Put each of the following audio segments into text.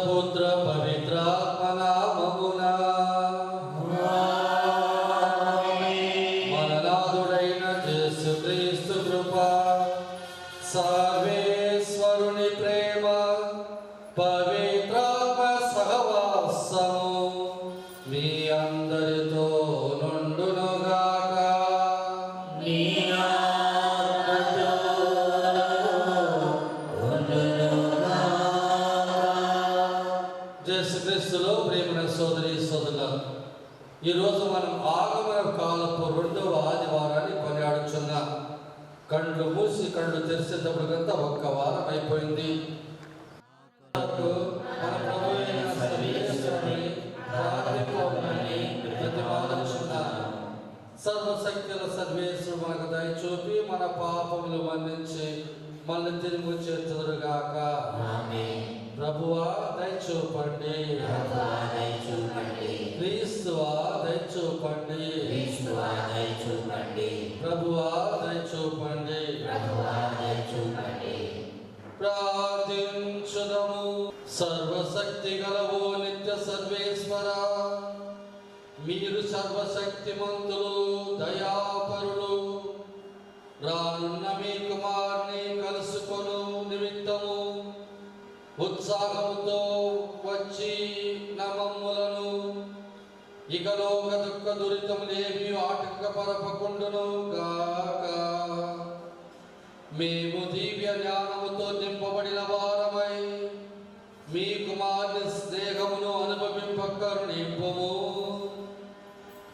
పుత్ర పవిత్రాత్మ నామమునా మననాథుడైన యేసుక్రీస్తు కృప, సర్వేశ్వరుని ప్రేమ, పవిత్రాత్మ సహవాసము మీ అందరితో నుండునుగాక. యేసుక్రీస్తులో ప్రేమైన సోదరి సోదరులారా, ఈరోజు మనం ఆగమన కాలపు 2వ ఆదివారాన్ని కొనియాడుచున్నాం. కళ్ళు మూసి కళ్ళు తెరిచేటప్పటికంతా 1 వారం అయిపోయింది. మన ప్రభు అయిన సర్వేశ్వరుని ప్రార్థించుకోమని ప్రతిపాదించున్నాను. సర్వశక్తుల సర్వేశ్వరుడు మనకు దయ చూపి మన పాపములు మన్నించి మనల్ని తిరిగి చేర్చుదురుగాక. ప్రభువా దయచూపండి, క్రీస్తువా దయచూపండి, ప్రభువా దయచూపండి. ప్రార్థించుదము. సర్వశక్తి గలవో నిత్య సర్వేశ్వర, మీరు సర్వశక్తిమంతులు, దయాపరులు, రానున్న మీ కుమారుని కలుసుకొను నిమిత్తము ఉత్సాహముతో వచ్చి నమమ్ములను ఇకలోక దుఃఖ దురితములేవి ఆటంకపరపకుండును గాక. మేము దివ్య జ్ఞానముతో నింపబడిన వారమై మీ కుమారుని స్నేహమును అనుభవింపకరుణింపుము.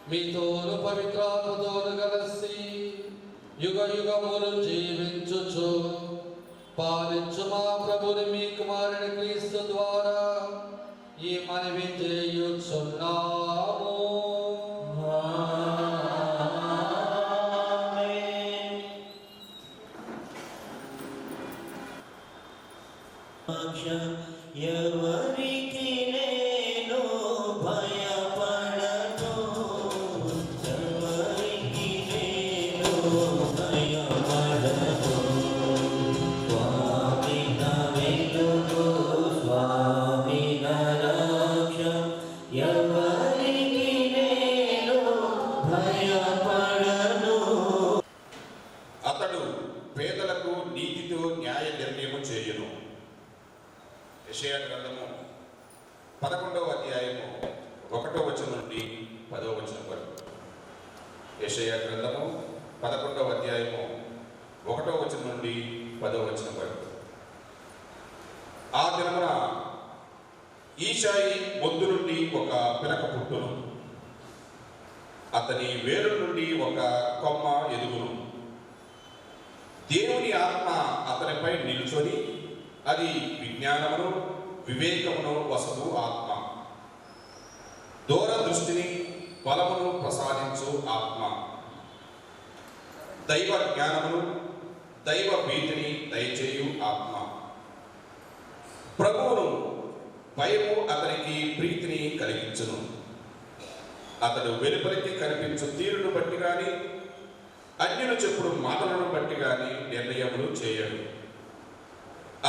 మీతోను పవిత్రాత్మతోను కలిసి యుగ యుగములు జీవించుచు పాలించు మా ప్రభుని మీ కుమారుని క్రీస్తు ద్వారా ఈ మనవి చేయుచున్నాము. ఎవరికి నేను భయపడను, ఎవరికి నేను భయపడను. స్వామి నా వెలుగు, స్వామి నా రక్ష, ఎవరికి నేను భయపడను. అతడు పేదలకు నీతితో న్యాయ నిర్ణయము చేయును. యెషయా గ్రంథము 11వ అధ్యాయము 1వ వచనం నుండి 10వ వచనం వరకు. యెషయా గ్రంథము 11వ అధ్యాయము 1వ వచనం నుండి 10వ వచనం వరకు. ఆ దినమున ఈశాయి మొద్దు నుండి ఒక పిలక పుట్టును, అతని వేరు నుండి ఒక కొమ్మ ఎదుగును. దేవుని ఆత్మ అతనిపై నిలుచొని అది విజ్ఞానమును వివేకమును వసగు ఆత్మ, దూరదృష్టిని బలమును ప్రసాదించు ఆత్మ, దైవ జ్ఞానమును దైవ భీతిని దయచేయు ఆత్మ. ప్రభువును భయము అతనికి ప్రీతిని కలిగించును. అతడు వెలుపలికి కనిపించు తీరును బట్టి గాని అన్యులు చెప్పుడు మాటలను బట్టి గాని నిర్ణయములు చేయడు.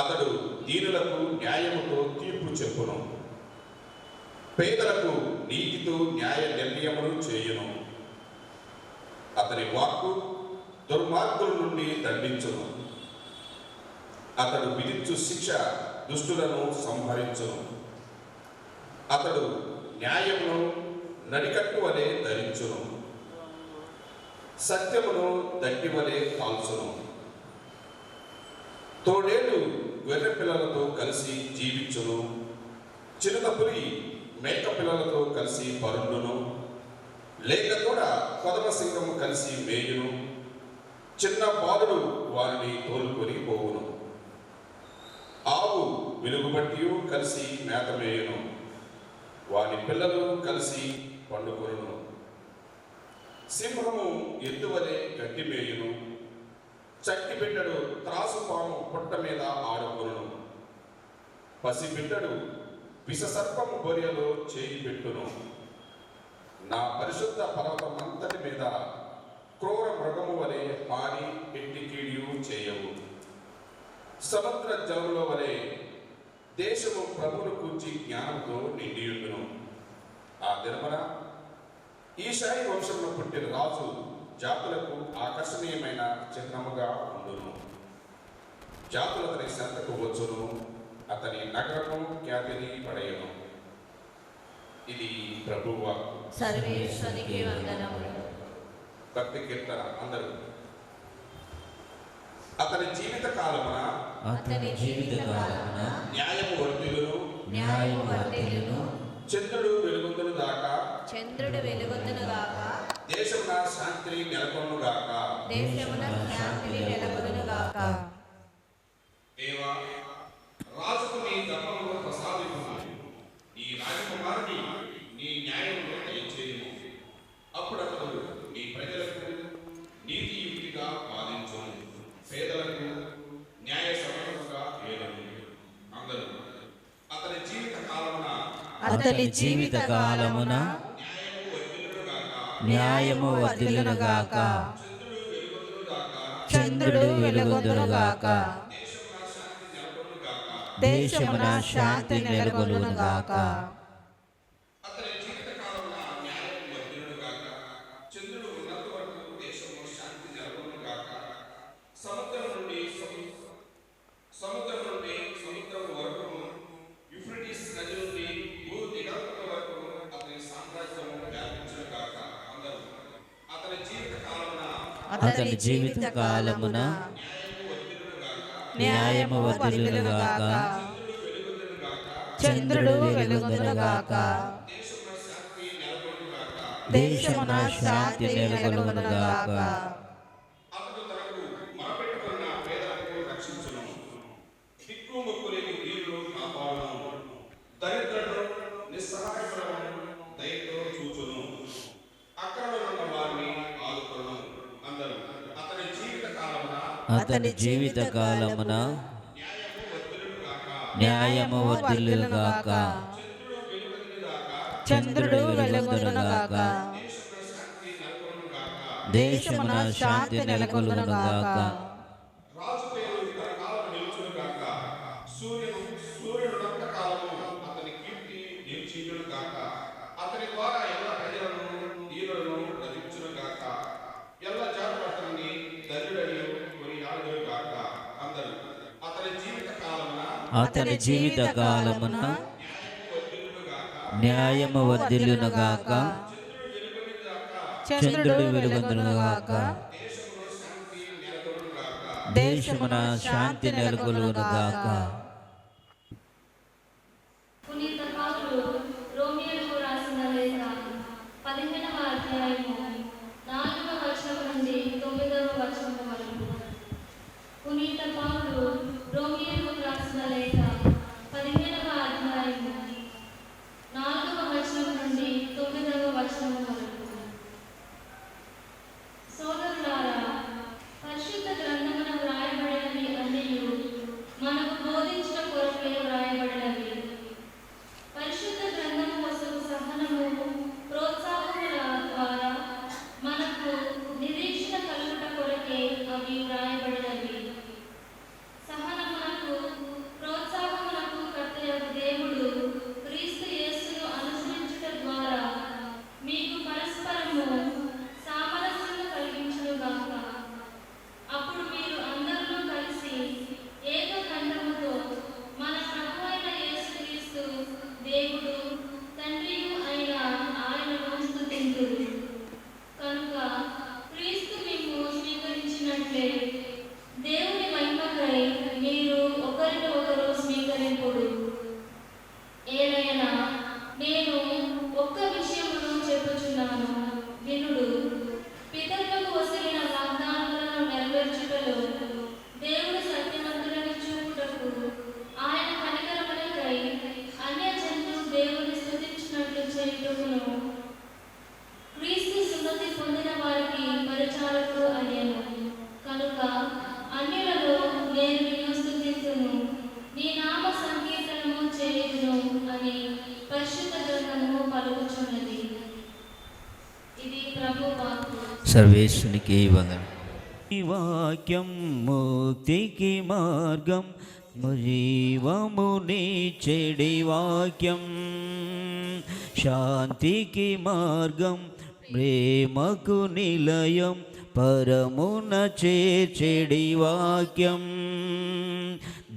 అతడు దీనులకు న్యాయముతో తీర్పు చెప్పును. పేదలకు నీతితో న్యాయ నిర్ణయములు చేయును. అతని వాక్కు దుర్మార్గుల నుండి దండించును. అతడు విధించు శిక్ష దుష్టులను సంహరించును. అతడు న్యాయమును నడికట్టు వలె ధరించును. సత్యమును దట్టి వలె కాల్చును. తోడేళ్ళు గొర్రె పిల్లలతో కలిసి జీవించును. చిరుతపులి మేక పిల్లలతో కలిసి పరుండును. లేక కూడా కొదమ సింగము కలిసి మేయును. చిన్న బాలుడు వారిని తోలుకొని పోవును. ఆవు వెలుగుబట్టి కలిసి మేత మేయును. వారి పిల్లలు కలిసి పండుకొనును. సింహము ఎద్దువలే గడ్డి మేయును. చట్టి బిడ్డడు త్రాసుపాము పుట్ట మీద ఆడుకొనును. పసి బిడ్డడు విషసర్పము బొరియలో చేయి పెట్టును. నా పరిశుద్ధ పర్వతమంతటి మీద క్రూర మృగము వలె హాని ఎట్టి కీడియు చేయవు. సముద్ర జలముల వలె దేశము ప్రభువును కూర్చి జ్ఞానంతో నిండియుండును. ఆ దినమున ఈశాయి వంశంలో పుట్టిన రాజు జాతులకు ఆకర్షణీయమైన చిహ్నముగా ఉండును. జాతులు అతని చెంతకు వచ్చును. అతని నగరము ఖ్యాతిని పడయును. ఇది ప్రభువు వాక్కు. సర్వేశ్వరునికి వందనములు. భక్తి కీర్తన అందరూ. అతని జీవిత కాలమున న్యాయము వర్ధిల్లును. చంద్రుడు వెలుగొందును గాక. దేశమున శాంతి నెలకొను గాక. దేవా, రాజుకు నీ ధర్మమును ప్రసాదించుము. నీ రాజకుమారుని నీ న్యాయమును దయచేయుము. అప్పుడు అతడు నీ ప్రజలకు నీతియుక్తిగా పాలించును. పేదలకు న్యాయ సమరముగా ఏలును. అందరూ. అతని జీవిత కాలమున న్యాయము వర్ధిల్లునుగాక. చంద్రుడు వెలుగొందునుగాక. దేశమున శాంతి నెలకొనుగాక. అతని జీవిత కాలమున న్యాయము వర్ధిల్లునుగాక. చంద్రుడు వెలుగొందునుగాక. దేశమున శాంతి నెలకొనుగాక. అతని జీవిత కాలమున న్యాయము వర్ధిల్లునుగాక. చంద్రుడు వెలుగొందునుగాక. దేశమున శాంతి నెలకొనుగాక. అతని జీవిత కాలమున న్యాయము వర్ధిల్లునుగాక. చంద్రుడు వెలుగొందునుగాక. దేశమున శాంతి నెలకొనుగాక. పునీత పౌలు రోమియోలకు రాసిన లేఖ 15వ అధ్యాయము 4వ వచనం నుండి 9వ వచనం వరకు. పునీత పౌలు రోమియోలకు రాసిన లేఖ 15వ అధ్యాయము 4వ వచనం నుండి 9వ వచనం వరకు. సోదరులారా, ప్రభు వాక్కు. సర్వేశ్వనికి వందనం. ఈ వాక్యం ముక్తికి మార్గం, జీవముని చెడి వాక్యం, శాంతికి మార్గం, ప్రేమకు నిలయం, పరమున చేర్చెడి వాక్యం.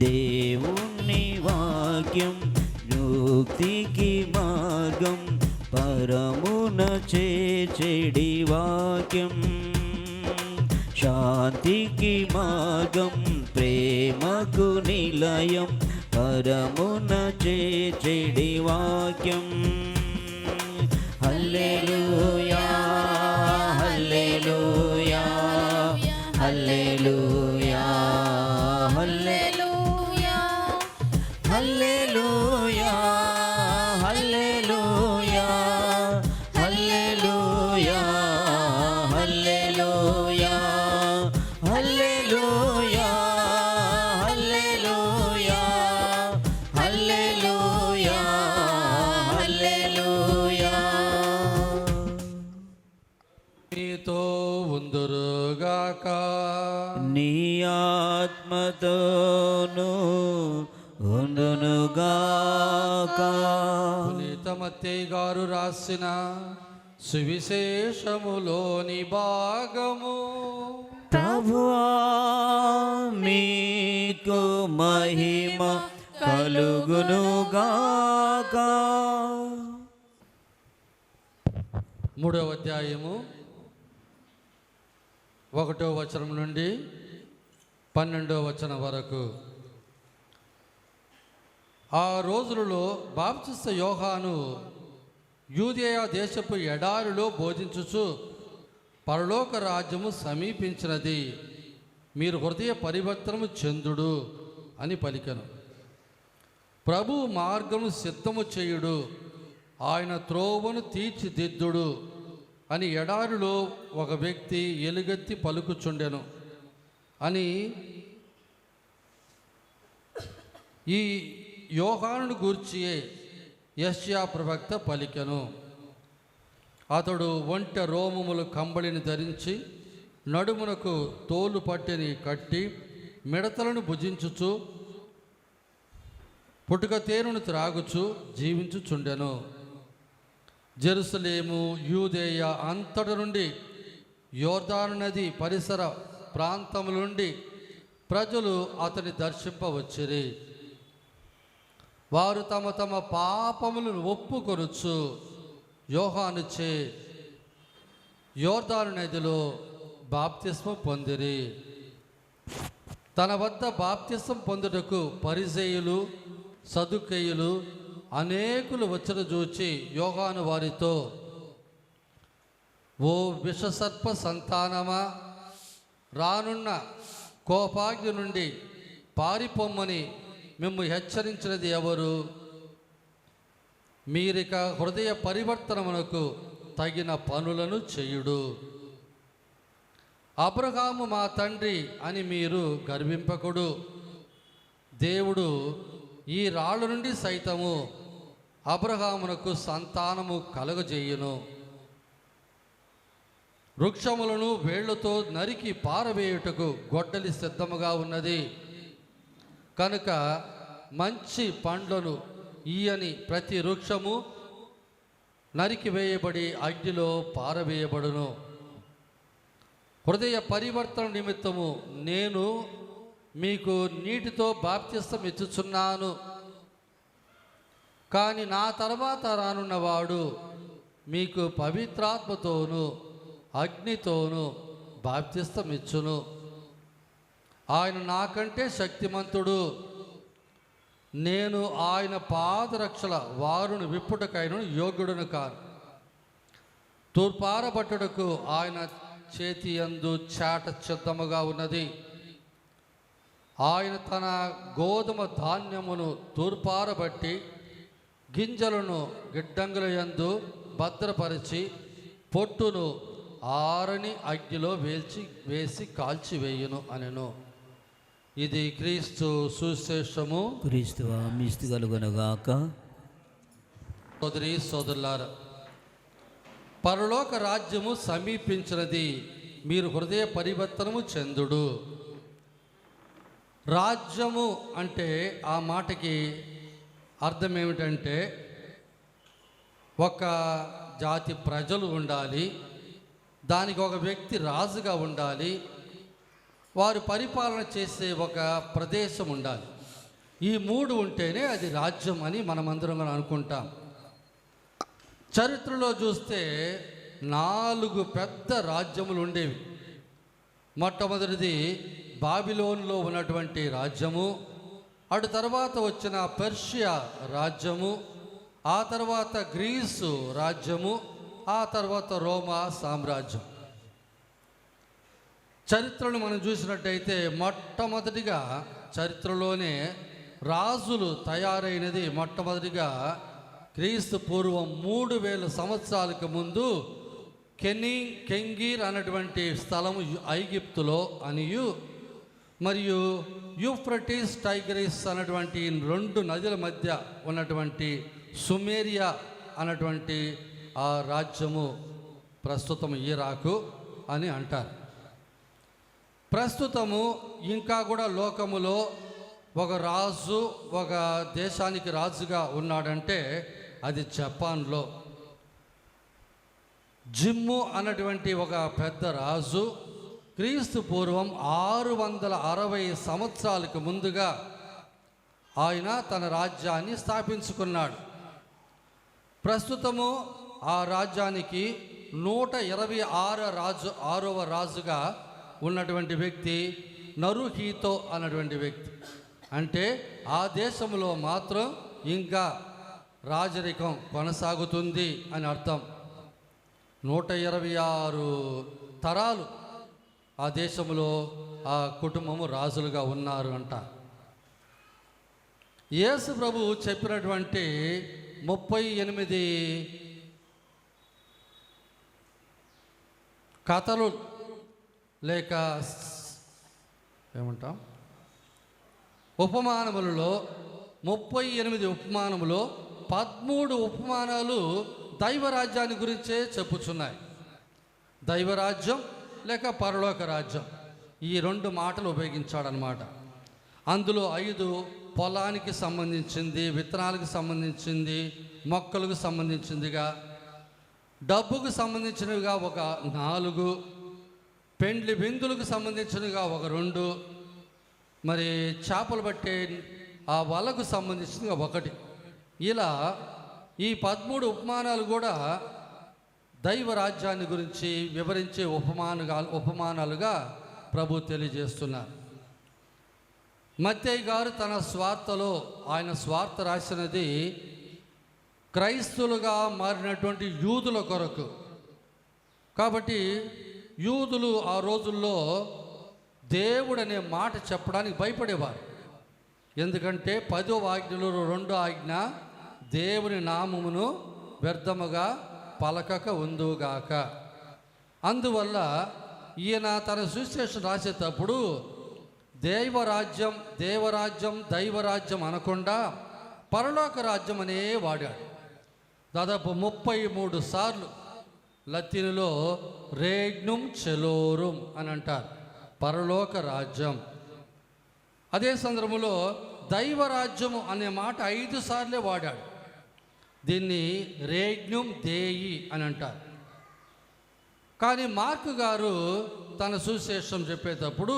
దేవుని వాక్యం ముక్తికి మార్గం, పరమున చేర్చెడి వాక్యం, శాంతికి మార్గం, ప్రేమకు నిలయం, పరమున చేర్చెడి వాక్యం. హల్లెలూయా హల్లెలూయా హల్లెలూయా హల్లెలూయా హల్లెలూయా హల్లెలూయా హల్లెలూయా హల్లెలూయా హల్లెలూయా హల్లెలూయా హల్లెలూయా హల్లెలూయా. మీతో ఉందురుగాక. నీ ఆత్మతోను ఉండునుగాక. పునీత మత్తయి గారు రాసిన సువిశేషములోని భాగము. ప్రభువా మీకు మహిమ కలుగునుగాక. 3వ అధ్యాయము 1వ వచనం నుండి 12వ వచనం వరకు. ఆ రోజులలో బాప్తిస్మ యోహాను యూదేయ దేశపు ఎడారిలో బోధించుచు, పరలోక రాజ్యము సమీపించినది, మీరు హృదయ పరివర్తనము చెందుడు అని పలికెను. ప్రభు మార్గము సిద్ధము చేయుడు, ఆయన త్రోవను తీర్చిదిద్దుడు అని ఎడారిలో ఒక వ్యక్తి ఎలుగెత్తి పలుకుచుండెను అని ఈ యోహానును గూర్చియే యెషయా ప్రవక్త పలికెను. అతడు ఒంటె రోమములు కంబళిని ధరించి, నడుమునకు తోలు పట్టిని కట్టి, మిడతలను భుజించుచు, పుట్టుక తేనెను త్రాగుచు జీవించుచుండెను. జెరూసలేము, యూదేయ అంతటి నుండి, యోర్దాను నది పరిసర ప్రాంతముల నుండి ప్రజలు అతని దర్శింపవచ్చిరి. వారు తమ తమ పాపములను ఒప్పుకొనుచు యోహానుచే యోర్దాను నదిలో బాప్తిస్మం పొందిరి. తన వద్ద బాప్తిస్మం పొందుటకు పరిసయ్యులు, సదుకేయులు అనేకులు వచ్చుట చూచి యోహాను వారితో, ఓ విషసర్ప సంతానమా, రానున్న కోపాగ్ని నుండి పారిపోమ్మని మిమ్ము హెచ్చరించినది ఎవరు? మీరిక హృదయ పరివర్తనమునకు తగిన పనులను చేయుడు. అబ్రహాము మా తండ్రి అని మీరు గర్వింపకుడు. దేవుడు ఈ రాళ్ళ నుండి సైతము అబ్రహామునకు సంతానము కలుగజేయును. వృక్షములను వేళ్లతో నరికి పారవేయుటకు గొడ్డలి సిద్ధముగా ఉన్నది కనుక మంచి పండ్లను ఈయని ప్రతి వృక్షము నరికి వేయబడి అగ్నిలో పారవేయబడును. హృదయ పరివర్తన నిమిత్తము నేను మీకు నీటితో బాప్తిస్మం ఇచ్చుచున్నాను, కానీ నా తర్వాత రానున్నవాడు మీకు పవిత్రాత్మతోను అగ్నితోను బాప్తిస్మం ఇచ్చును. ఆయన నాకంటే శక్తిమంతుడు. నేను ఆయన పాదరక్షల వారును విప్పుటకైన యోగ్యుడును కాను. తూర్పారబట్టుటకు ఆయన చేతి యందు చాట సిద్ధముగా ఉన్నది. ఆయన తన గోధుమ ధాన్యమును తూర్పారబట్టి గింజలను గిడ్డంగుల యందు భద్రపరిచి పొట్టును ఆరని అగ్నిలో వేసి కాల్చివేయును అనెను. ఇది క్రీస్తు సుశేషము. క్రీస్తువా మీస్తు కలుగునుగాక. సోదరి సోదరులారా, పరలోక రాజ్యము సమీపించినది, మీరు హృదయ పరివర్తనము చెందుడు. రాజ్యము అంటే ఆ మాటకి అర్థం ఏమిటంటే ఒక జాతి ప్రజలు ఉండాలి, దానికి ఒక వ్యక్తి రాజుగా ఉండాలి, వారు పరిపాలన చేసే ఒక ప్రదేశం ఉండాలి. ఈ మూడు ఉంటేనే అది రాజ్యం అని మనమందరం అనుకుంటాం. చరిత్రలో చూస్తే 4 పెద్ద రాజ్యములు ఉండేవి. మొట్టమొదటిది బాబిలోన్లో ఉన్నటువంటి రాజ్యము, అటు తర్వాత వచ్చిన పర్షియా రాజ్యము, ఆ తర్వాత గ్రీసు రాజ్యము, ఆ తర్వాత రోమా సామ్రాజ్యం. చరిత్రను మనం చూసినట్టయితే మొట్టమొదటిగా చరిత్రలోనే రాజులు తయారైనది మొట్టమొదటిగా క్రీస్తు పూర్వం 3000 సంవత్సరాలకు ముందు కెంగీర్ అన్నటువంటి స్థలము ఐగిప్తులో అనియు, మరియు యూఫ్రటీస్ టైగ్రిస్ అన్నటువంటి 2 నదుల మధ్య ఉన్నటువంటి సుమేరియా అన్నటువంటి ఆ రాజ్యము ప్రస్తుతం ఇరాకు అని అంటారు. ప్రస్తుతము ఇంకా కూడా లోకములో ఒక రాజు ఒక దేశానికి రాజుగా ఉన్నాడంటే అది జపాన్లో. జిమ్ము అన్నటువంటి ఒక పెద్ద రాజు క్రీస్తు పూర్వం 660 సంవత్సరాలకు ముందుగా ఆయన తన రాజ్యాన్ని స్థాపించుకున్నాడు. ప్రస్తుతము ఆ రాజ్యానికి 126వ రాజుగా ఉన్నటువంటి వ్యక్తి నరుహీతో అన్నటువంటి వ్యక్తి. అంటే ఆ దేశంలో మాత్రం ఇంకా రాజరికం కొనసాగుతుంది అని అర్థం. 126 తరాలు ఆ దేశంలో ఆ కుటుంబము రాజులుగా ఉన్నారు అంట. యేసు ప్రభు చెప్పినటువంటి 38 కథలు లేక ఏమంటాం ఉపమానములలో 38 ఉపమానములో 13 ఉపమానాలు దైవరాజ్యాన్ని గురించే చెప్పుచున్నాయి. దైవరాజ్యం లేక పరలోక రాజ్యం, ఈ 2 మాటలు ఉపయోగించాడనమాట. అందులో 5 పొలానికి సంబంధించింది, విత్తనాలకు సంబంధించింది, మొక్కలకు సంబంధించిందిగా, డబ్బుకు సంబంధించినవిగా ఒక 4, పెండ్లి విందులకు సంబంధించినవిగా ఒక 2, మరి చేపలు పట్టే ఆ వలకు సంబంధించినవిగా 1. ఇలా ఈ 13 ఉపమానాలు కూడా దైవరాజ్యాన్ని గురించి వివరించే ఉపమానాలుగా ప్రభు తెలియజేస్తున్నారు. మత్తయి గారు తన స్వార్థలో ఆయన స్వార్థ రాసినది క్రైస్తవులుగా మారినటువంటి యూదుల కొరకు. కాబట్టి యూదులు ఆ రోజుల్లో దేవుడు అనే మాట చెప్పడానికి భయపడేవారు. ఎందుకంటే 10వ ఆజ్ఞలో 2వ ఆజ్ఞ దేవుని నామమును వ్యర్థముగా పలకక ఉందుగాక. అందువల్ల ఈయన తన సువిశేషం రాసేటప్పుడు దైవరాజ్యం అనకుండా పరలోక రాజ్యం అనే వాడాడు. దాదాపు 33 సార్లు లతీనులో రేగ్నుమ్ చెలోరుం అని అంటారు, పరలోక రాజ్యం. అదే సందర్భంలో దైవరాజ్యము అనే మాట 5 సార్లే వాడాడు. దీన్ని రేగ్నుమ్ దేయి అని అంటారు. కానీ మార్కు గారు తన సువిశేషం చెప్పేటప్పుడు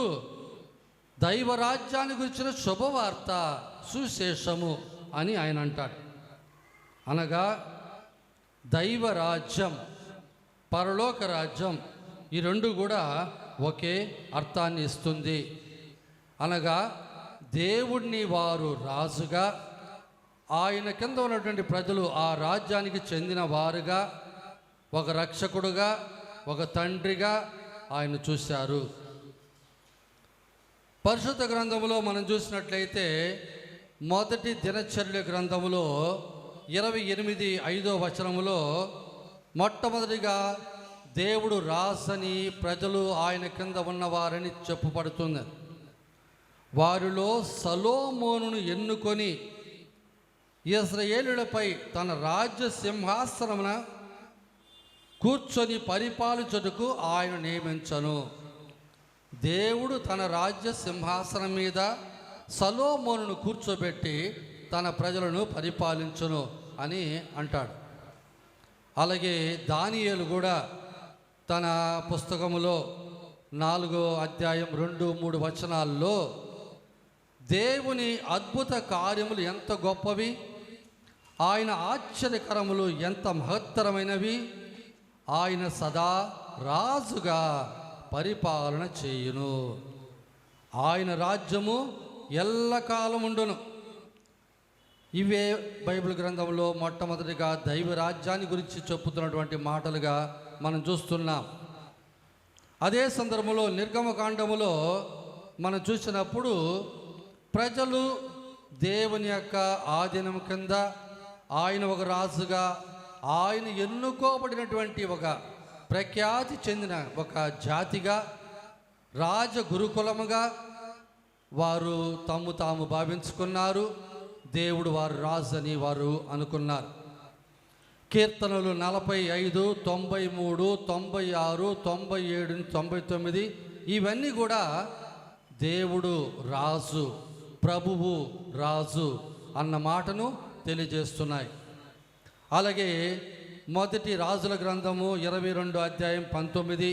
దైవరాజ్యాన్ని గురించిన శుభవార్త సువిశేషము అని ఆయన అంటాడు. అనగా దైవరాజ్యం, పరలోక రాజ్యం, ఈ 2 కూడా ఒకే అర్థాన్ని ఇస్తుంది. అనగా దేవుణ్ణి వారు రాజుగా, ఆయన కింద ఉన్నటువంటి ప్రజలు ఆ రాజ్యానికి చెందిన వారుగా, ఒక రక్షకుడుగా, ఒక తండ్రిగా ఆయన చూశారు. పరిశుద్ధ గ్రంథములో మనం చూసినట్లయితే మొదటి దినచర్య గ్రంథములో 28:5 వచనములో మొట్టమొదటిగా దేవుడు రాసని ప్రజలు ఆయన కింద ఉన్నవారని చెప్పబడుతుంది. వారిలో సొలొమోనును ఎన్నుకొని ఇశ్రాయేలులపై తన రాజ్య సింహాసనమున కూర్చొని పరిపాలించుటకు ఆయన నియమించను. దేవుడు తన రాజ్య సింహాసనం మీద సొలొమోనును కూర్చోబెట్టి తన ప్రజలను పరిపాలించును అని అంటాడు. అలాగే దానియేలు కూడా తన పుస్తకములో 4వ అధ్యాయం 2-3 వచనాల్లో దేవుని అద్భుత కార్యములు ఎంత గొప్పవి, ఆయన ఆశ్చర్యకరములు ఎంత మహత్తరమైనవి, ఆయన సదా రాజుగా పరిపాలన చేయును, ఆయన రాజ్యము ఎల్లకాలం ఉండును. ఇవే బైబిల్ గ్రంథంలో మొట్టమొదటిగా దైవ రాజ్యాన్ని గురించి చెప్పుతున్నటువంటి మాటలుగా మనం చూస్తున్నాం. అదే సందర్భంలో నిర్గమకాండములో మనం చూసినప్పుడు ప్రజలు దేవుని యొక్క ఆధీనం కింద ఆయన ఒక రాజుగా, ఆయన ఎన్నుకోబడినటువంటి ఒక ప్రఖ్యాతి చెందిన ఒక జాతిగా, రాజగురుకులముగా వారు తాము భావించుకున్నారు. దేవుడు వారు రాజు అని వారు అనుకున్నారు. కీర్తనలు 45, 93, 96, 97, 99 ఇవన్నీ కూడా దేవుడు రాజు, ప్రభువు రాజు అన్న మాటను తెలియజేస్తున్నాయి. అలాగే మొదటి రాజుల గ్రంథము 22 అధ్యాయం 19,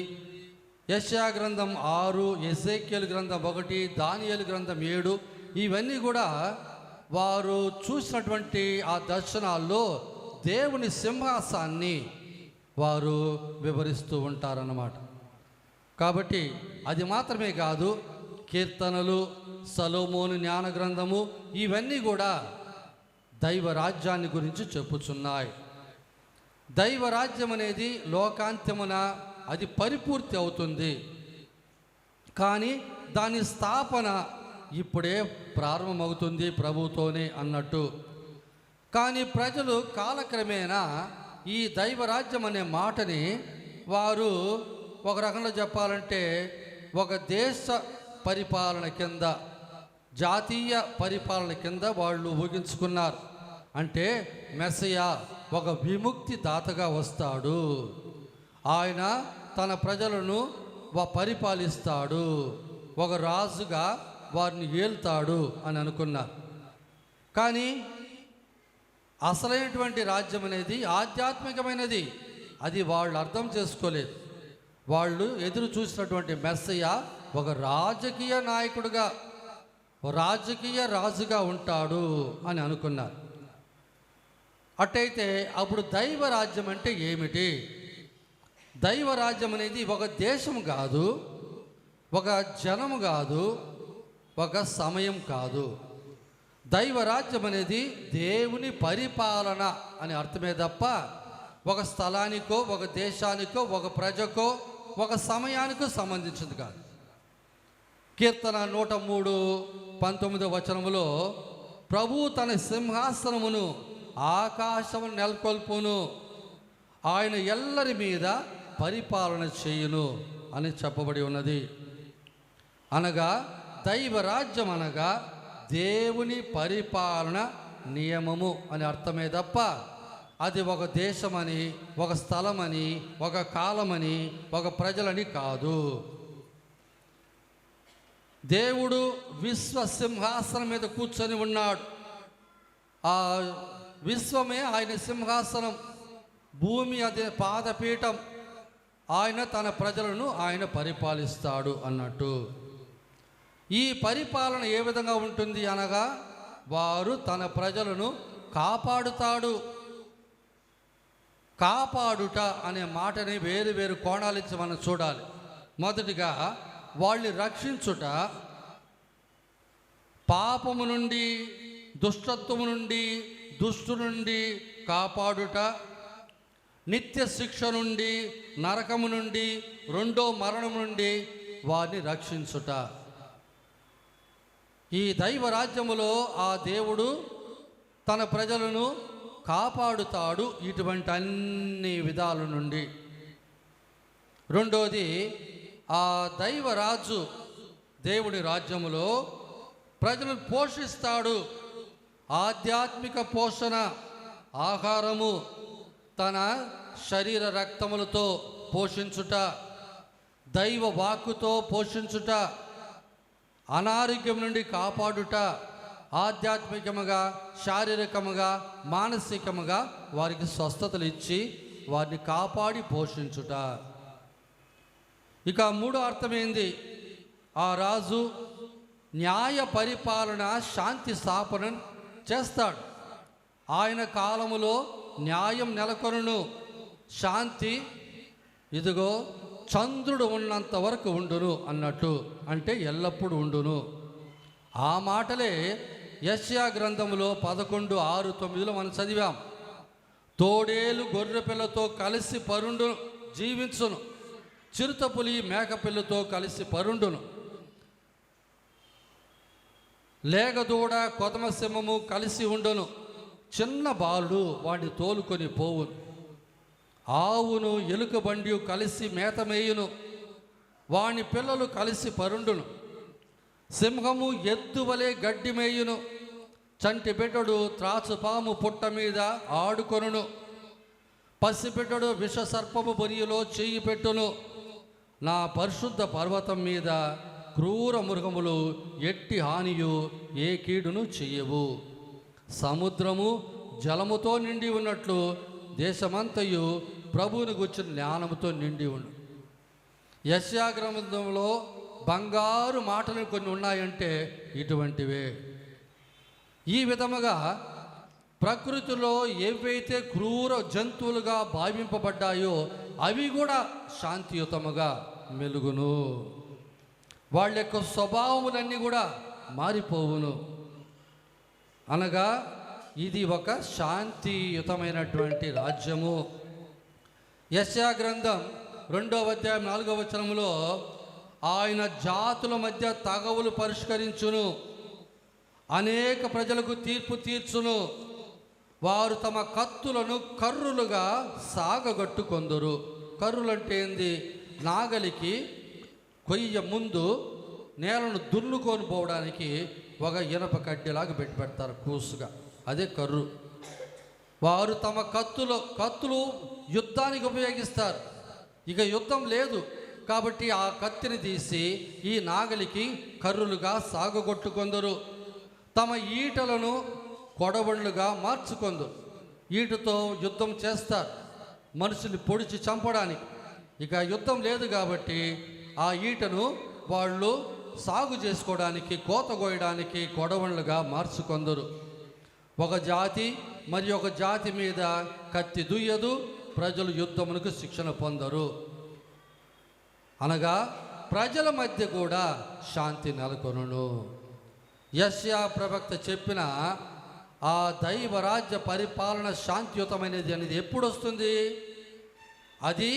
యెషయా గ్రంథం 6, ఎజేకియేలు గ్రంథం 1, దానియేలు గ్రంథం 7 ఇవన్నీ కూడా వారు చూసినటువంటి ఆ దర్శనాల్లో దేవుని సింహాసాన్ని వారు వివరిస్తూ ఉంటారన్నమాట. కాబట్టి అది మాత్రమే కాదు, కీర్తనలు, సొలొమోను జ్ఞాన గ్రంథము ఇవన్నీ కూడా దైవ రాజ్యాన్ని గురించి చెప్పుచున్నాయి. దైవ రాజ్యం అనేది లోకాంత్యమున అది పరిపూర్తి అవుతుంది, కానీ దాని స్థాపన ఇప్పుడే ప్రారంభమవుతుంది ప్రభుతోనే అన్నట్టు. కానీ ప్రజలు కాలక్రమేణా ఈ దైవరాజ్యం అనే మాటని వారు ఒక రకంలో చెప్పాలంటే ఒక దేశ పరిపాలన కింద, జాతీయ పరిపాలన కింద వాళ్ళు ఊహించుకున్నారు. అంటే మెస్సయా ఒక విముక్తి దాతగా వస్తాడు, ఆయన తన ప్రజలను పరిపాలిస్తాడు, ఒక రాజుగా వారిని ఏల్తాడు అని అనుకున్నారు. కానీ అసలైనటువంటి రాజ్యం అనేది ఆధ్యాత్మికమైనది, అది వాళ్ళు అర్థం చేసుకోలేదు. వాళ్ళు ఎదురు చూసినటువంటి మెస్సయా ఒక రాజకీయ నాయకుడుగా, రాజకీయ రాజుగా ఉంటాడు అని అనుకున్నారు. అట్టయితే అప్పుడు దైవ రాజ్యం అంటే ఏమిటి? దైవ రాజ్యం అనేది ఒక దేశం కాదు, ఒక జనము కాదు, ఒక సమయం కాదు. దైవ రాజ్యం అనేది దేవుని పరిపాలన అని అర్థమే తప్ప ఒక స్థలానికో, ఒక దేశానికో, ఒక ప్రజకో, ఒక సమయానికో సంబంధించింది కాదు. కీర్తన 103, 19 ప్రభు తన సింహాసనమును ఆకాశము నెలకొల్పును, ఆయన ఎల్లరి మీద పరిపాలన చేయును అని చెప్పబడి ఉన్నది. అనగా దైవ రాజ్యం అనగా దేవుని పరిపాలన నియమము అని అర్థమే తప్ప అది ఒక దేశమని, ఒక స్థలమని, ఒక కాలమని, ఒక ప్రజలని కాదు. దేవుడు విశ్వ సింహాసనం మీద కూర్చొని ఉన్నాడు. ఆ విశ్వమే ఆయన సింహాసనం, భూమి అదే పాదపీఠం. ఆయన తన ప్రజలను ఆయన పరిపాలిస్తాడు అన్నట్టు. ఈ పరిపాలన ఏ విధంగా ఉంటుంది అనగా వారు తన ప్రజలను కాపాడుతాడు. కాపాడుట అనే మాటని వేరు వేరు కోణాలించి మనం చూడాలి. మొదటిగా వాళ్ళని రక్షించుట, పాపము నుండి, దుష్టత్వము నుండి, దుష్టు నుండి కాపాడుట, నిత్య శిక్ష నుండి, నరకము నుండి, రెండో మరణం నుండి వారిని రక్షించుట. ఈ దైవ రాజ్యములో ఆ దేవుడు తన ప్రజలను కాపాడుతాడు ఇటువంటి అన్ని విధాల నుండి. రెండోది, ఆ దైవరాజు దేవుడి రాజ్యములో ప్రజలను పోషిస్తాడు. ఆధ్యాత్మిక పోషణ, ఆహారము, తన శరీర రక్తములతో పోషించుట, దైవ వాక్కుతో పోషించుట, అనారోగ్యం నుండి కాపాడుట, ఆధ్యాత్మికముగా, శారీరకముగా, మానసికముగా వారికి స్వస్థతలు ఇచ్చి వారిని కాపాడి పోషించుట. ఇక మూడో అర్థమైంది, ఆ రాజు న్యాయ పరిపాలన, శాంతి స్థాపన చేస్తాడు. ఆయన కాలములో న్యాయం నెలకొనును, శాంతి ఇదిగో చంద్రుడు ఉన్నంత వరకు ఉండును అన్నట్టు, అంటే ఎల్లప్పుడూ ఉండును. ఆ మాటలే యెషయా గ్రంథములో 11:6-9 మనం చదివాం. తోడేలు గొర్రె పిల్లతో కలిసి పరుండును, జీవించును. చిరుతపులి మేకపిల్లతో కలిసి పరుండును. లేగదూడ కొదమ సింహము కలిసి ఉండును. చిన్న బాలుడు వాడిని తోలుకొని పోవును. ఆవును ఎలుకబండి కలిసి మేత మేయును, వాని పిల్లలు కలిసి పరుండును. సింహము ఎద్దు వలె గడ్డి మేయును, చంటి బిడ్డడు త్రాచుపాము పుట్ట మీద ఆడుకొనును. పసిబిడ్డడు విష సర్పము బొరియులో చెయ్యి పెట్టును. నా పరిశుద్ధ పర్వతం మీద క్రూర మృగములు ఎట్టి హానియు ఏ కీడును చెయ్యవు. సముద్రము జలముతో నిండి ఉన్నట్లు దేశమంతయు ప్రభువుని గూర్చిన జ్ఞానముతో నిండి ఉండు. యెషయా గ్రంథంలో బంగారు మాటలు కొన్ని ఉన్నాయంటే ఇటువంటివే. ఈ విధముగా ప్రకృతిలో ఏవైతే క్రూర జంతువులుగా భావింపబడ్డాయో అవి కూడా శాంతియుతముగా మెలుగును. వాళ్ళ యొక్క స్వభావములన్నీ కూడా మారిపోవును. అనగా ఇది ఒక శాంతియుతమైనటువంటి రాజ్యము. యెషయా గ్రంథం 2:4 ఆయన జాతుల మధ్య తగవులు పరిష్కరించును, అనేక ప్రజలకు తీర్పు తీర్చును. వారు తమ కత్తులను కర్రులుగా సాగగట్టుకొందురు. కర్రులంటే ఏంది? నాగలికి కొయ్య ముందు నేలను దున్నుకొని పోవడానికి ఒక ఇనప కడ్డీలాగా పెడతారు కూసుగా, అదే కర్రు. వారు తమ కత్తులు యుద్ధానికి ఉపయోగిస్తారు. ఇక యుద్ధం లేదు కాబట్టి ఆ కత్తిని తీసి ఈ నాగలికి కర్రులుగా సాగగొట్టుకొందరు. తమ ఈటలను కొడవళ్ళుగా మార్చుకొందరు. ఈటతో యుద్ధం చేస్తారు, మనుషుని పొడిచి చంపడానికి. ఇక యుద్ధం లేదు కాబట్టి ఆ ఈటను వాళ్ళు సాగు చేసుకోవడానికి, కోత కోయడానికి కొడవళ్ళుగా మార్చుకొందరు. ఒక జాతి మరి ఒక జాతి మీద కత్తి దుయ్యదు, ప్రజలు యుద్ధమునకు శిక్షణ పొందరు. అనగా ప్రజల మధ్య కూడా శాంతి నెలకొనును. యెషయా ప్రవక్త చెప్పిన ఆ దైవరాజ్య పరిపాలన శాంతియుతమైనది అనేది ఎప్పుడు వస్తుంది? అది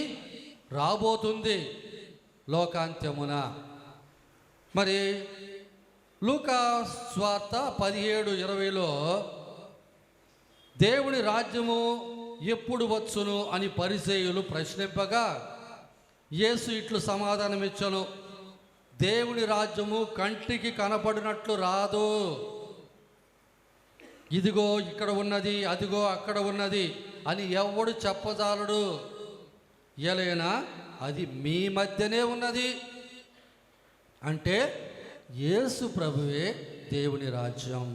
రాబోతుంది లోకాంత్యమున. మరి లూకా స్వార్త 17:20 దేవుని రాజ్యము ఎప్పుడు వచ్చును అని పరిసయ్యులు ప్రశ్నింపగా యేసు ఇట్లు సమాధానమిచ్చను, దేవుని రాజ్యము కంటికి కనపడినట్లు రాదు. ఇదిగో ఇక్కడ ఉన్నది, అదిగో అక్కడ ఉన్నది అని ఎవడు చెప్పజాలడు. ఎలైనా అది మీ మధ్యనే ఉన్నది. అంటే యేసు ప్రభువే దేవుని రాజ్యం.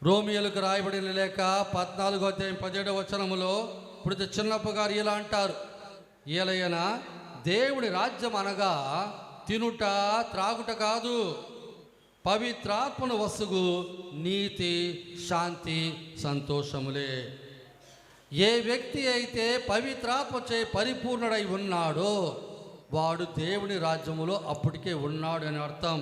రోమియోలకు రాయబడిన లేఖ 14:17 ఇప్పుడు చిన్నప్ప గారు ఇలా అంటారు, ఏలైనా దేవుని రాజ్యం అనగా తినుట త్రాగుట కాదు, పవిత్రాత్మను వసుగు నీతి శాంతి సంతోషములే. ఏ వ్యక్తి అయితే పవిత్రాత్మచే పరిపూర్ణుడై ఉన్నాడో వాడు దేవుని రాజ్యములో అప్పటికే ఉన్నాడు అని అర్థం.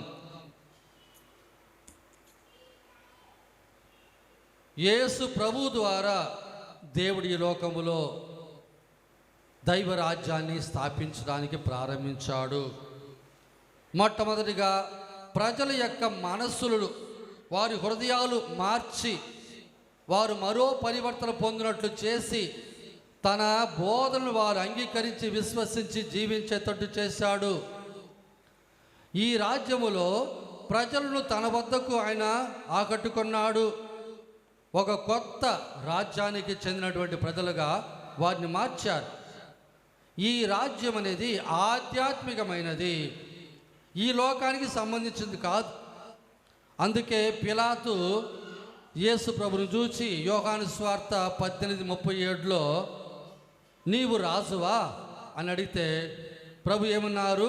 యేసు ప్రభు ద్వారా దేవుడి లోకములో దైవరాజ్యాన్ని స్థాపించడానికి ప్రారంభించాడు. మొట్టమొదటిగా ప్రజల యొక్క మనస్సులు, వారి హృదయాలు మార్చి వారు మరో పరివర్తన పొందినట్లు చేసి తన బోధనలు వారు అంగీకరించి విశ్వసించి జీవించేటట్టు చేశాడు. ఈ రాజ్యములో ప్రజలను తన వద్దకు ఆయన ఆకట్టుకున్నాడు. ఒక కొత్త రాజ్యానికి చెందినటువంటి ప్రజలుగా వారిని మార్చారు. ఈ రాజ్యం అనేది ఆధ్యాత్మికమైనది, ఈ లోకానికి సంబంధించింది కాదు. అందుకే పిలాతు యేసు ప్రభుని చూసి యోహాను సువార్త 18:37లో నీవు రాజువా అని అడిగితే ప్రభు ఏమన్నారు?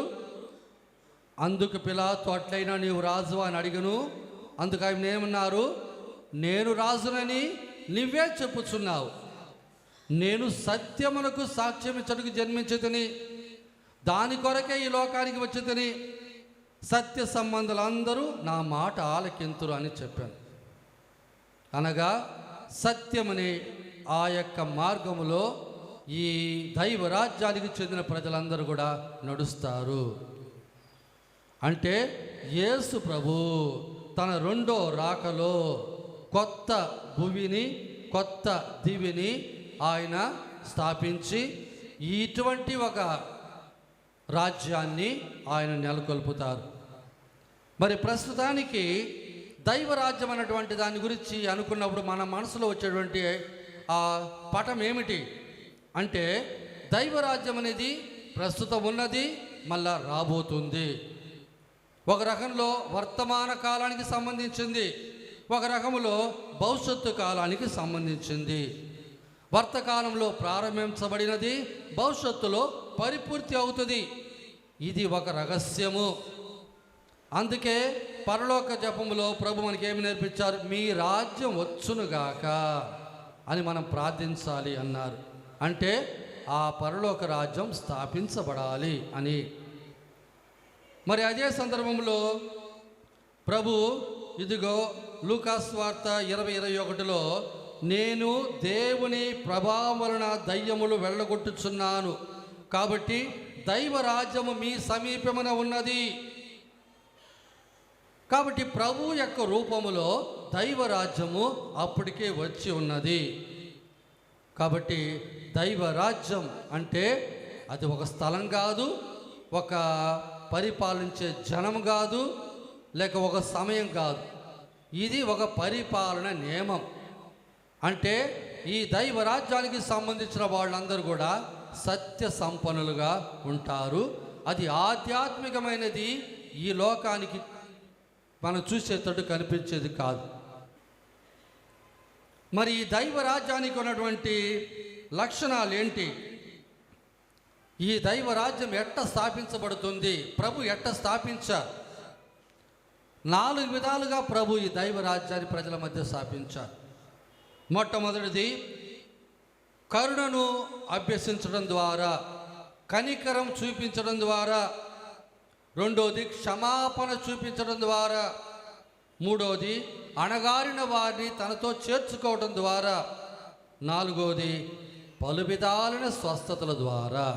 అందుకు పిలాతు అట్లయినా నీవు రాజువా అని అడిగను. అందుకు ఆయన ఏమన్నారు? నేను రాజునని నువ్వే చెప్పుచున్నావు. నేను సత్యమునకు సాక్ష్యమిచ్చుటకు జన్మించితిని, దాని కొరకే ఈ లోకానికి వచ్చితిని, సత్య సంబంధులందరూ నా మాట ఆలకింతురు అని చెప్పాను. అనగా సత్యమని ఆ యొక్క మార్గములో ఈ దైవ రాజ్యానికి చెందిన ప్రజలందరూ కూడా నడుస్తారు. అంటే యేసు ప్రభు తన రెండో రాకలో కొత్త భూమిని, కొత్త దివిని ఆయన స్థాపించి ఇటువంటి ఒక రాజ్యాన్ని ఆయన నెలకొల్పుతారు. మరి ప్రస్తుతానికి దైవరాజ్యం అన్నటువంటి దాని గురించి అనుకున్నప్పుడు మన మనసులో వచ్చేటువంటి ఆ పటం ఏమిటి అంటే, దైవరాజ్యం అనేది ప్రస్తుతం ఉన్నది, మళ్ళా రాబోతుంది. ఒక రకంలో వర్తమాన కాలానికి సంబంధించింది, ఒక రకంలో భవిష్యత్తు కాలానికి సంబంధించింది. వర్తకాలంలో ప్రారంభించబడినది భవిష్యత్తులో పరిపూర్తి అవుతుంది. ఇది ఒక రహస్యము. అందుకే పరలోక జపములో ప్రభు మనకి ఏమి నేర్పించారు? మీ రాజ్యం వచ్చునుగాక అని మనం ప్రార్థించాలి అన్నారు. అంటే ఆ పరలోక రాజ్యం స్థాపించబడాలి అని. మరి అదే సందర్భంలో ప్రభు ఇదిగో లూకాసు వార్త 20:21లో నేను దేవుని ప్రభావం వలన దయ్యములు వెళ్ళగొట్టుచున్నాను, కాబట్టి దైవరాజ్యము మీ సమీపమున ఉన్నది. కాబట్టి ప్రభు యొక్క రూపములో దైవరాజ్యము అప్పటికే వచ్చి ఉన్నది. కాబట్టి దైవరాజ్యం అంటే అది ఒక స్థలం కాదు, ఒక పరిపాలించే జనం కాదు, లేక ఒక సమయం కాదు. ఇది ఒక పరిపాలన నియమం. అంటే ఈ దైవరాజ్యానికి సంబంధించిన వాళ్ళందరూ కూడా సత్య సంపన్నులుగా ఉంటారు. అది ఆధ్యాత్మికమైనది, ఈ లోకానికి మనం చూసేటట్టు కనిపించేది కాదు. మరి ఈ దైవరాజ్యానికి ఉన్నటువంటి లక్షణాలు ఏంటి? ఈ దైవరాజ్యం ఎట్ట స్థాపించబడుతుంది? ప్రభు ఎట్ట స్థాపించారు? 4 విధాలుగా ప్రభు ఈ దైవరాజ్యాన్ని ప్రజల మధ్య స్థాపించారు. మొట్టమొదటిది కరుణను అభ్యసించడం ద్వారా, కనికరం చూపించడం ద్వారా. రెండోది క్షమాపణ చూపించడం ద్వారా. మూడోది అణగారిన వారిని తనతో చేర్చుకోవడం ద్వారా. నాలుగోది పలు విధాలైన స్వస్థతల ద్వారా.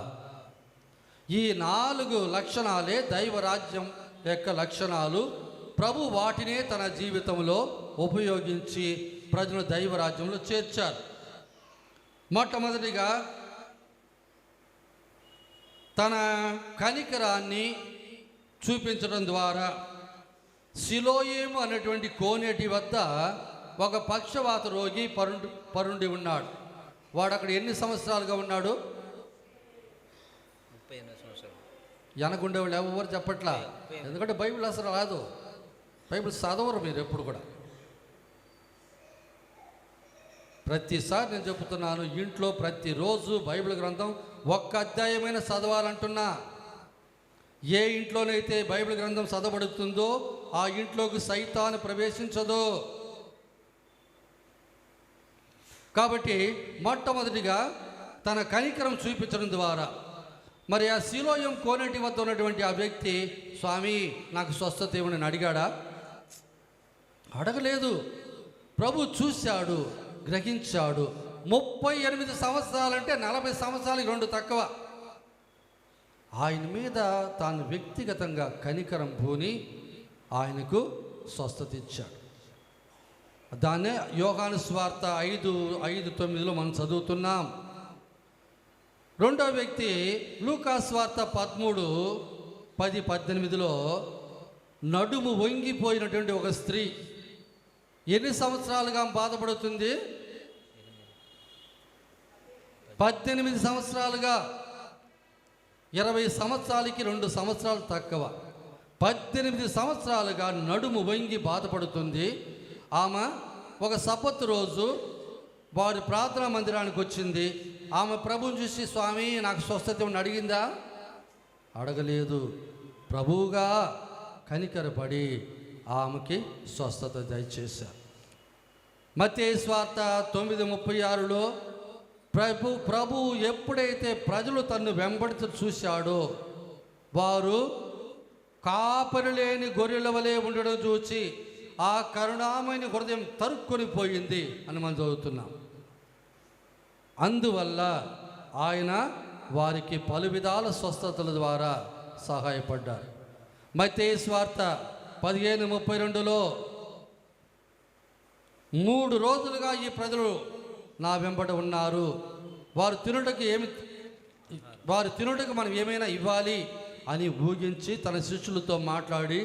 ఈ 4 లక్షణాలే దైవరాజ్యం యొక్క లక్షణాలు. ప్రభు వాటినే తన జీవితంలో ఉపయోగించి ప్రజలు దైవరాజ్యంలో చేర్చారు. మొట్టమొదటిగా తన కనికరాన్ని చూపించడం ద్వారా. సిలోయేము అనేటువంటి కోనేటి వద్ద ఒక పక్షవాత రోగి పరుండి ఉన్నాడు. వాడు అక్కడ ఎన్ని సంవత్సరాలుగా ఉన్నాడు? 38 సంవత్సరాలు. వెనకుండేవాళ్ళు ఎవరు చెప్పట్లా, ఎందుకంటే బైబిల్ అసలు రాదు, బైబిల్ చదవరు మీరు ఎప్పుడు కూడా. ప్రతిసారి నేను చెబుతున్నాను, ఇంట్లో ప్రతిరోజు బైబిల్ గ్రంథం ఒక్క అధ్యాయమైన చదవాలంటున్నా. ఏ ఇంట్లోనైతే బైబిల్ గ్రంథం చదవబడుతుందో ఆ ఇంట్లోకి సైతాను ప్రవేశించదు. కాబట్టి మొట్టమొదటిగా తన కనికరం చూపించడం ద్వారా. మరి ఆ సిలోయం కోనేటి వద్ద ఉన్నటువంటి ఆ వ్యక్తి, స్వామి నాకు స్వస్థత ఇవ్వని అడిగాడా? అడగలేదు. ప్రభు చూశాడు, గ్రహించాడు. 38 సంవత్సరాలంటే 40 సంవత్సరాలకి 2 తక్కువ. ఆయన మీద తాను వ్యక్తిగతంగా కనికరం పూని ఆయనకు స్వస్థత ఇచ్చాడు. దాన్నే యోహాను సువార్త 5:9లో మనం చదువుతున్నాం. రెండో వ్యక్తి లూకాసు వార్త 13:10-18లో నడుము వంగిపోయినటువంటి ఒక స్త్రీ ఎన్ని సంవత్సరాలుగా బాధపడుతుంది? 18 సంవత్సరాలుగా 20 సంవత్సరాలకి 2 సంవత్సరాలు తక్కువ 18 సంవత్సరాలుగా నడుము వంగి బాధపడుతుంది. ఆమె ఒక సబ్బతు రోజు వారి ప్రార్థనా మందిరానికి వచ్చింది. ఆమె ప్రభువుని చూసి, స్వామి నాకు స్వస్థత ఇవ్వని అడిగిందా? అడగలేదు. ప్రభువుగా కనికరపడి ఆమెకి స్వస్థత దయచేశారు. మత్తయి సువార్త 9:36లో ప్రభు ఎప్పుడైతే ప్రజలు తన్ను వెంబడితో చూశాడో వారు కాపరి లేని గొర్రెల వలె ఉండడం చూచి ఆ కరుణామయని హృదయం తరుక్కొని పోయింది అని మనం చదువుతున్నాం. అందువల్ల ఆయన వారికి పలు విధాల స్వస్థతల ద్వారా సహాయపడ్డారు. మత్తయి సువార్త 15:32లో 3 రోజులుగా ఈ ప్రజలు నా వెంబడ ఉన్నారు, వారు తినుటకు మనం ఏమైనా ఇవ్వాలి అని ఊగించి తన శిష్యులతో మాట్లాడి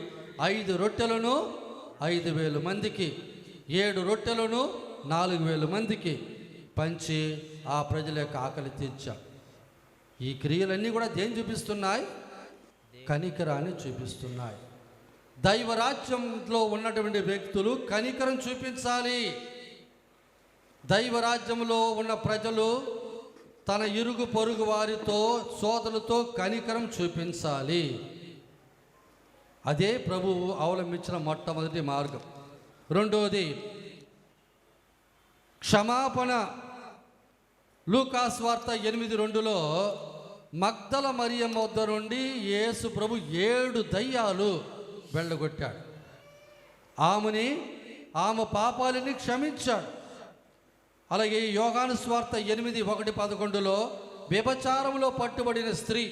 5 రొట్టెలను 5,000 మందికి, 7 రొట్టెలను 4,000 మందికి పంచి ఆ ప్రజల యొక్క ఆకలి తీర్చారు. ఈ క్రియలన్నీ కూడా దేని చూపిస్తున్నాయి? కనికరాన్ని చూపిస్తున్నాయి. దైవరాజ్యంలో ఉన్నటువంటి వ్యక్తులు కనికరం చూపించాలి. దైవరాజ్యంలో ఉన్న ప్రజలు తన ఇరుగు పొరుగు వారితో, సోదరులతో కనికరం చూపించాలి. అదే ప్రభువు అవలంబించిన మొట్టమొదటి మార్గం. రెండవది క్షమాపణ. లూకాసు వార్త 8:2లో మగ్దల మరియమ్మ వద్ద నుండి యేసు ప్రభు 7 దయ్యాలు వెళ్ళగొట్టాడు. ఆమె పాపాలని క్షమించాడు. అలాగే యోహాను సువార్త 8:1-11లో వ్యభిచారంలో పట్టుబడిన స్త్రీ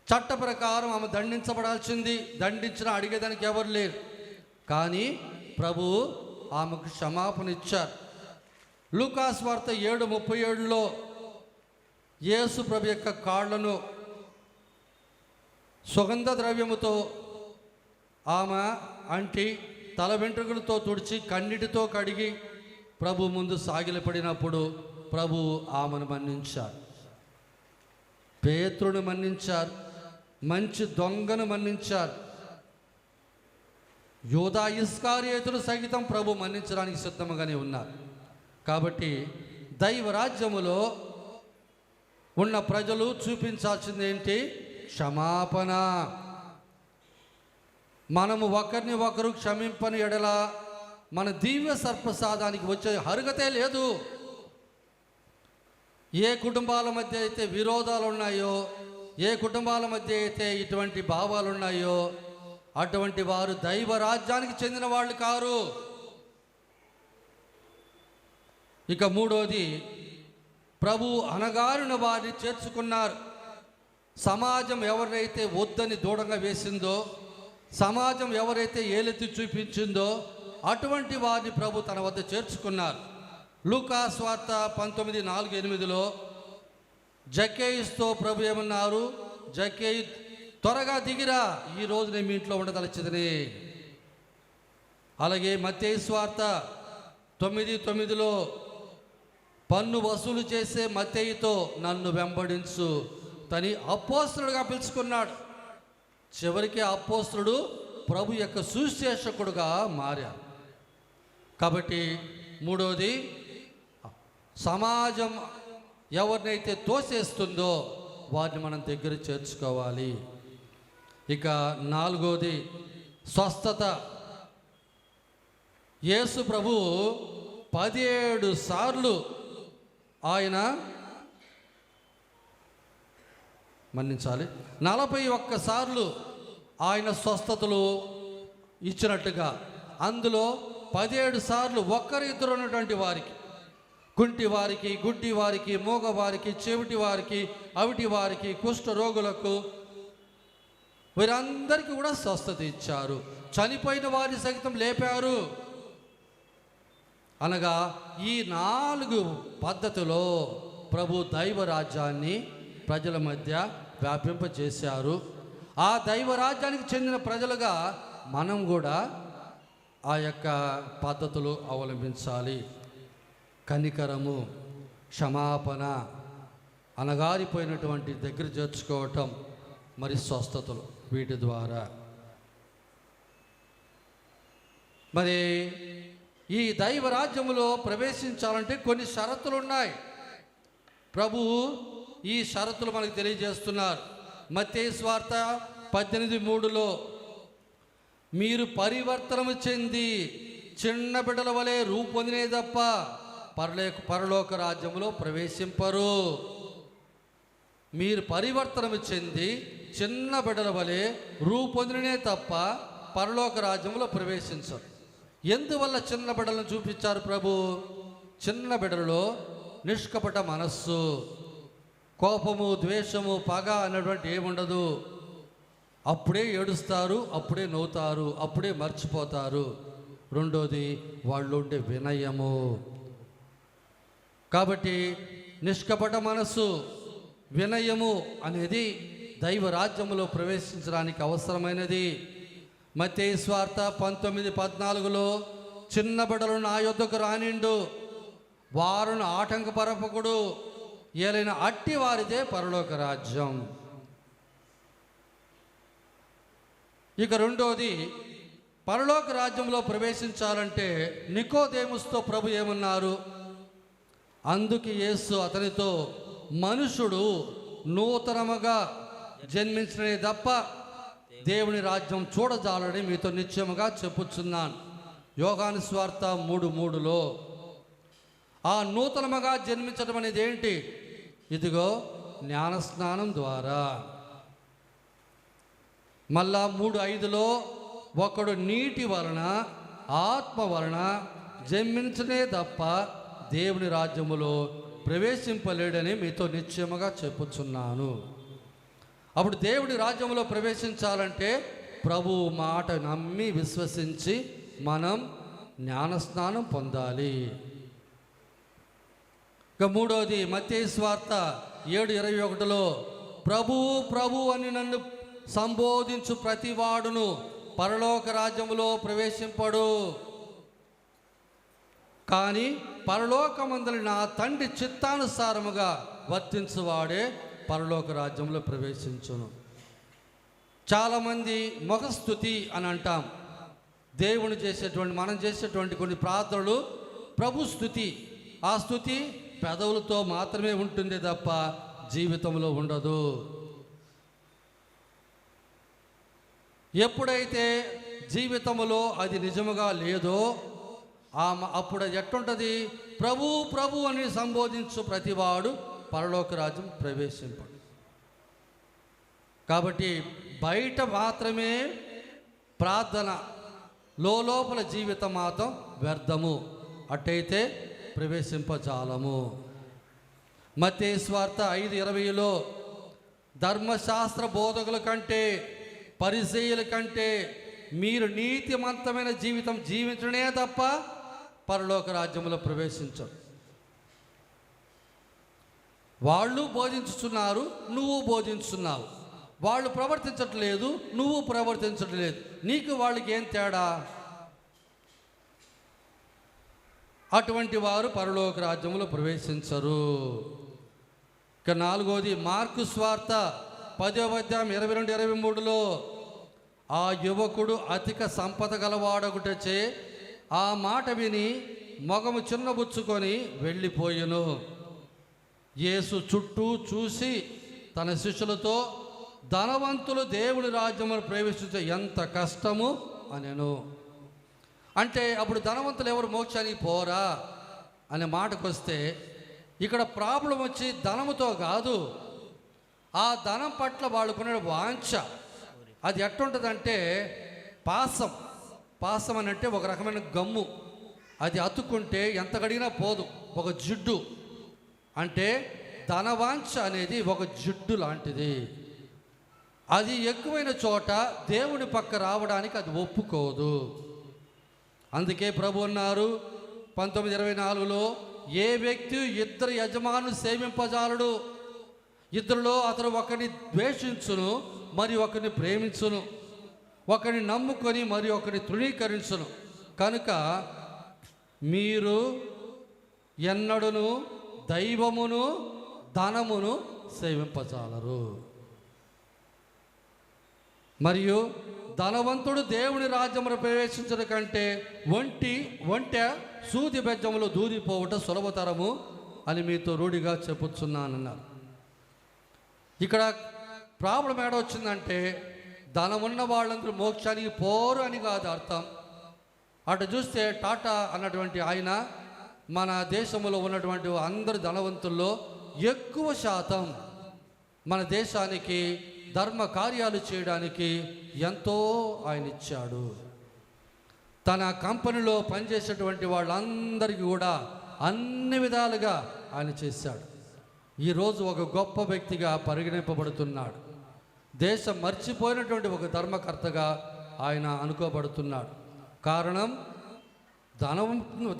చట్ట ప్రకారం ఆమె దండించబడాల్సింది. దండించిన అడిగేదానికి ఎవరు లేరు. కానీ ప్రభు ఆమెకు క్షమాపణ ఇచ్చారు. లూకాసు వార్త 7:37లో యేసు ప్రభు యొక్క కాళ్లను సుగంధ ద్రవ్యముతో ఆమె అంటి తల వెంట్రుకలతో తుడిచి కన్నీటితో కడిగి ప్రభు ముందు సాగిలపడినప్పుడు ప్రభు ఆమెను మన్నించారు. పేతురుని మన్నించారు. మంచి దొంగను మన్నించారు. యూదా ఇస్కారియోతును సైతం ప్రభు మన్నించడానికి సిద్ధంగానే ఉన్నారు. కాబట్టి దైవరాజ్యములో ఉన్న ప్రజలు చూపించాల్సింది ఏంటి? క్షమాపణ. మనము ఒకరిని ఒకరు క్షమింపని ఎడల మన దివ్య సర్ప్రసాదానికి వచ్చే అర్హతే లేదు. ఏ కుటుంబాల మధ్య అయితే విరోధాలు ఉన్నాయో, ఏ కుటుంబాల మధ్య అయితే ఇటువంటి భావాలు ఉన్నాయో అటువంటి వారు దైవ రాజ్యానికి చెందిన వాళ్ళు కారు. ఇక మూడోది, ప్రభు అనగారిన వారిని చేర్చుకున్నారు. సమాజం ఎవరైతే వద్దని దూరంగా వేసిందో, సమాజం ఎవరైతే ఏలెత్తి చూపించిందో అటువంటి వారిని ప్రభు తన వద్ద చేర్చుకున్నారు. లూకాసు వార్త 19:4-8లో జక్కేయుతో ప్రభు ఏమన్నారు? జక్కేయు, త్వరగా దిగిరా, ఈరోజు నేను మీ ఇంట్లో ఉండదలచిదని. అలాగే మత్తయి సువార్త 9:9లో పన్ను వసూలు చేసే మత్తయితో నన్ను వెంబడించు తని అపోస్తలుడుగా పిలుచుకున్నాడు. చివరికి అపోస్తలుడు ప్రభు యొక్క సువిశేషకుడుగా మారారు. కాబట్టి మూడోది, సమాజం ఎవరినైతే తోసేస్తుందో వారిని మనం దగ్గర చేర్చుకోవాలి. ఇక నాలుగోది, స్వస్థత. యేసు ప్రభు 17 సార్లు ఆయన మన్నించాలి, 41 సార్లు ఆయన స్వస్థతలు ఇచ్చినట్టుగా, అందులో 17 సార్లు ఒక్కరిద్దరు ఉన్నటువంటి వారికి, కుంటి వారికి, గుడ్డి వారికి, మూగ వారికి, చెవిటి వారికి, అవిటి వారికి, కుష్ఠ రోగులకు, వీరందరికీ కూడా స్వస్థత ఇచ్చారు. చనిపోయిన వారిని సైతం లేపారు. అనగా ఈ 4 పద్ధతిలో ప్రభు దైవరాజ్యాన్ని ప్రజల మధ్య వ్యాపింపచేశారు. ఆ దైవరాజ్యానికి చెందిన ప్రజలుగా మనం కూడా ఆ యొక్క పద్ధతులు అవలంబించాలి. కనికరము, క్షమాపణ, అనగారిపోయినటువంటి దగ్గర చేర్చుకోవటం, మరి స్వస్థతలు, వీటి ద్వారా మరి ఈ దైవ రాజ్యములో ప్రవేశించాలంటే కొన్ని షరతులు ఉన్నాయి. ప్రభువు ఈ షరతులు మనకు తెలియజేస్తున్నారు. మత్తయి సువార్త 18:3 మీరు పరివర్తనము చెంది చిన్న బిడ్డల వలె రూపొందినే తప్ప పరలోక రాజ్యములో ప్రవేశింపరు. మీరు పరివర్తనము చెంది చిన్న బిడ్డల వలె రూపొందినే తప్ప పరలోక రాజ్యంలో ప్రవేశించరు. ఎందువల్ల చిన్న బిడ్డలను చూపించారు ప్రభు? చిన్న బిడ్డలలో నిష్కపట మనస్సు, కోపము, ద్వేషము, పగ అన్నటువంటి ఏముండదు. అప్పుడే ఏడుస్తారు, అప్పుడే నవ్వుతారు, అప్పుడే మర్చిపోతారు. రెండోది వాళ్ళు ఉండే వినయము. కాబట్టి నిష్కపట మనస్సు, వినయము అనేది దైవ రాజ్యములో ప్రవేశించడానికి అవసరమైనది. మత్తయి సువార్త 19:14 చిన్న బిడ్డలు నా యొద్దకు రానిండు, వారును ఆటంకపరపకుడు, ఏలైన అట్టి వారిదే పరలోక రాజ్యం. ఇక రెండోది, పరలోక రాజ్యంలో ప్రవేశించాలంటే నికోదేముస్తో ప్రభు ఏమన్నారు? అందుకు యేసు అతనితో, మనుషుడు నూతనముగా జన్మించనే తప్ప దేవుని రాజ్యం చూడజాలని మీతో నిశ్చయముగా చెప్పుచున్నాను. యోహాను సువార్త 3:3 ఆ నూతనముగా జన్మించడం అనేది ఏంటి? ఇదిగో జ్ఞానస్నానం ద్వారా. మళ్ళా 3:5 ఒకడు నీటి వలన ఆత్మ వలన జన్మించనే తప్ప దేవుని రాజ్యములో ప్రవేశింపలేడని మీతో నిశ్చయముగా చెప్పుచున్నాను. అప్పుడు దేవుడి రాజ్యంలో ప్రవేశించాలంటే ప్రభు మాట నమ్మి విశ్వసించి మనం జ్ఞానస్నానం పొందాలి. ఇక మూడోది, మత్తయి సువార్త 7:21 ప్రభువు ప్రభు అని నన్ను సంబోధించు ప్రతివాడును పరలోక రాజ్యములో ప్రవేశింపడు, కానీ పరలోకమందలి నా తండ్రి చిత్తానుసారముగా వర్తించువాడే పరలోక రాజ్యంలో ప్రవేశించును. చాలామంది ముఖస్థుతి అని అంటాం. దేవుని చేసేటువంటి, మనం చేసేటువంటి కొన్ని ప్రార్థనలు ప్రభు స్తుతి. ఆ స్తుతి పెదవులతో మాత్రమే ఉంటుంది తప్ప జీవితంలో ఉండదు. ఎప్పుడైతే జీవితంలో అది నిజముగా లేదో అప్పుడు ఎట్టుంటుంది? ప్రభు ప్రభు అని సంబోధించు ప్రతివాడు పరలోక రాజ్యం ప్రవేశింపడు. కాబట్టి బయట మాత్రమే ప్రార్థన, లోపల జీవితం మాత్రం వ్యర్థము. అట్టయితే ప్రవేశింపజాలము. మత్తయి సువార్త 5:20 ధర్మశాస్త్ర బోధకుల కంటే పరిసయ్యుల కంటే మీరు నీతిమంతమైన జీవితం జీవించడమే తప్ప పరలోక రాజ్యంలో ప్రవేశించరు. వాళ్ళు బోధించుతున్నారు, నువ్వు బోధించుతున్నావు. వాళ్ళు ప్రవర్తించట్లేదు, నువ్వు ప్రవర్తించట్లేదు. నీకు వాళ్ళకి ఏం తేడా? అటువంటి వారు పరలోక రాజ్యంలో ప్రవేశించరు. ఇక నాలుగోది, మార్కు సువార్త 10:22-23 ఆ యువకుడు అధిక సంపద గలవాడొకటచే ఆ మాట విని మొగము చిన్నబుచ్చుకొని వెళ్ళిపోయెను. యేసు చుట్టూ చూసి తన శిష్యులతో, ధనవంతులు దేవుని రాజ్యమును ప్రవేశించే ఎంత కష్టము అనెను. అంటే అప్పుడు ధనవంతులు ఎవరు మోక్షానికి పోరా అనే మాటకు వస్తే, ఇక్కడ ప్రాబ్లం వచ్చి ధనముతో కాదు, ఆ ధనం పట్ల వాళ్ళకున్న వాంఛ. అది ఎట్టుంటుందంటే పాసం అని అంటే ఒక రకమైన గమ్ము. అది అతుక్కుంటే ఎంత గడిగినా పోదు, ఒక జిడ్డు. అంటే ధనవాంఛ అనేది ఒక జిడ్డు లాంటిది. అది ఎక్కువైన చోట దేవుని పక్క రావడానికి అది ఒప్పుకోదు. అందుకే ప్రభు అన్నారు 19:24 ఏ వ్యక్తి ఇద్దరు యజమానులు సేవింపజాలడు, ఇద్దరిలో అతను ఒకరిని ద్వేషించును మరి ఒకరిని ప్రేమించును, ఒకరిని నమ్ముకొని మరి ఒకరిని తృణీకరించును. కనుక మీరు ఎన్నడూను దైవమును ధనమును సేవింపజాలరు. మరియు ధనవంతుడు దేవుని రాజ్యమును ప్రవేశించడం కంటే ఒంటె సూది బెజ్జములో దూరిపోవట సులభతరము అని మీతో రూఢిగా చెప్పుచున్నానన్నారు. ఇక్కడ ప్రాబ్లం ఏడొచ్చిందంటే ధనమున్న వాళ్ళందరూ మోక్షానికి పోరు అని కాదు అర్థం. అటు చూస్తే టాటా అన్నటువంటి ఆయన మన దేశంలో ఉన్నటువంటి అందరు ధనవంతుల్లో ఎక్కువ శాతం మన దేశానికి ధర్మ కార్యాలు చేయడానికి ఎంతో ఆయన ఇచ్చాడు. తన కంపెనీలో పనిచేసేటువంటి వాళ్ళందరికీ కూడా అన్ని విధాలుగా ఆయన చేశాడు. ఈరోజు ఒక గొప్ప వ్యక్తిగా పరిగణింపబడుతున్నాడు. దేశం మర్చిపోయినటువంటి ఒక ధర్మకర్తగా ఆయన అనుకోబడుతున్నాడు. కారణం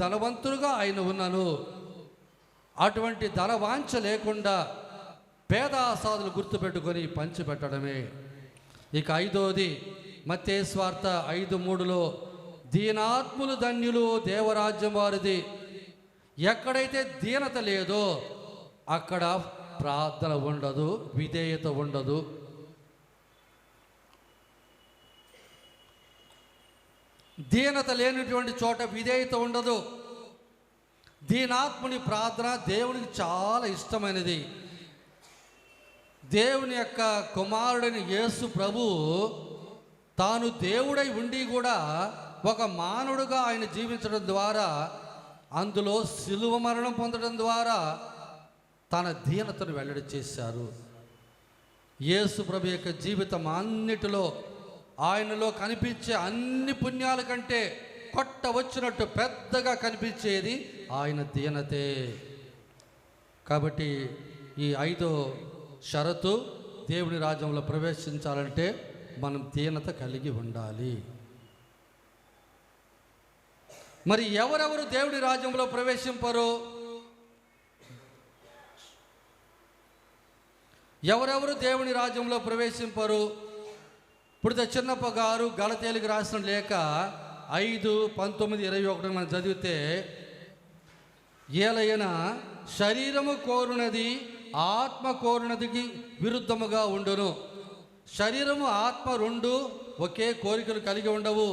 ధనవంతులుగా ఆయన ఉన్నను. అటువంటి ధనవాంఛ లేకుండా పేద ఆసాదులు గుర్తుపెట్టుకొని పంచిపెట్టడమే. ఇక 5వది మత్తయి సువార్త 5:3 దీనాత్ములు ధన్యులు దేవరాజ్యం వారిది. ఎక్కడైతే దీనత లేదో అక్కడ ప్రార్థన ఉండదు, విధేయత ఉండదు. దీనత లేనటువంటి చోట విధేయత ఉండదు. దీనాత్ముని ప్రార్థన దేవునికి చాలా ఇష్టమైనది. దేవుని యొక్క కుమారుడైన యేసు ప్రభు తాను దేవుడై ఉండి కూడా ఒక మానవుడుగా ఆయన జీవించడం ద్వారా, అందులో శిలువ మరణం పొందడం ద్వారా తన దీనతను వెల్లడి చేశారు. యేసు ప్రభు యొక్క జీవితం అన్నిటిలో ఆయనలో కనిపించే అన్ని పుణ్యాల కంటే కొట్ట వచ్చినట్టు పెద్దగా కనిపించేది ఆయన దీనతే. కాబట్టి ఈ 5వ షరతు దేవుని రాజ్యంలో ప్రవేశించాలంటే మనం దీనత కలిగి ఉండాలి. మరి ఎవరెవరు దేవుని రాజ్యంలో ప్రవేశింపరు? ఎవరెవరు దేవుని రాజ్యంలో ప్రవేశింపరు? ఇప్పుడు చిన్నప్ప గారు గలతీయులకు రాసిన లేఖ 5:19-21 మనం చదివితే, ఏలైనా శరీరము కోరునది ఆత్మ కోరునదికి విరుద్ధముగా ఉండును. శరీరము ఆత్మ రెండు ఒకే కోరికలు కలిగి ఉండవు.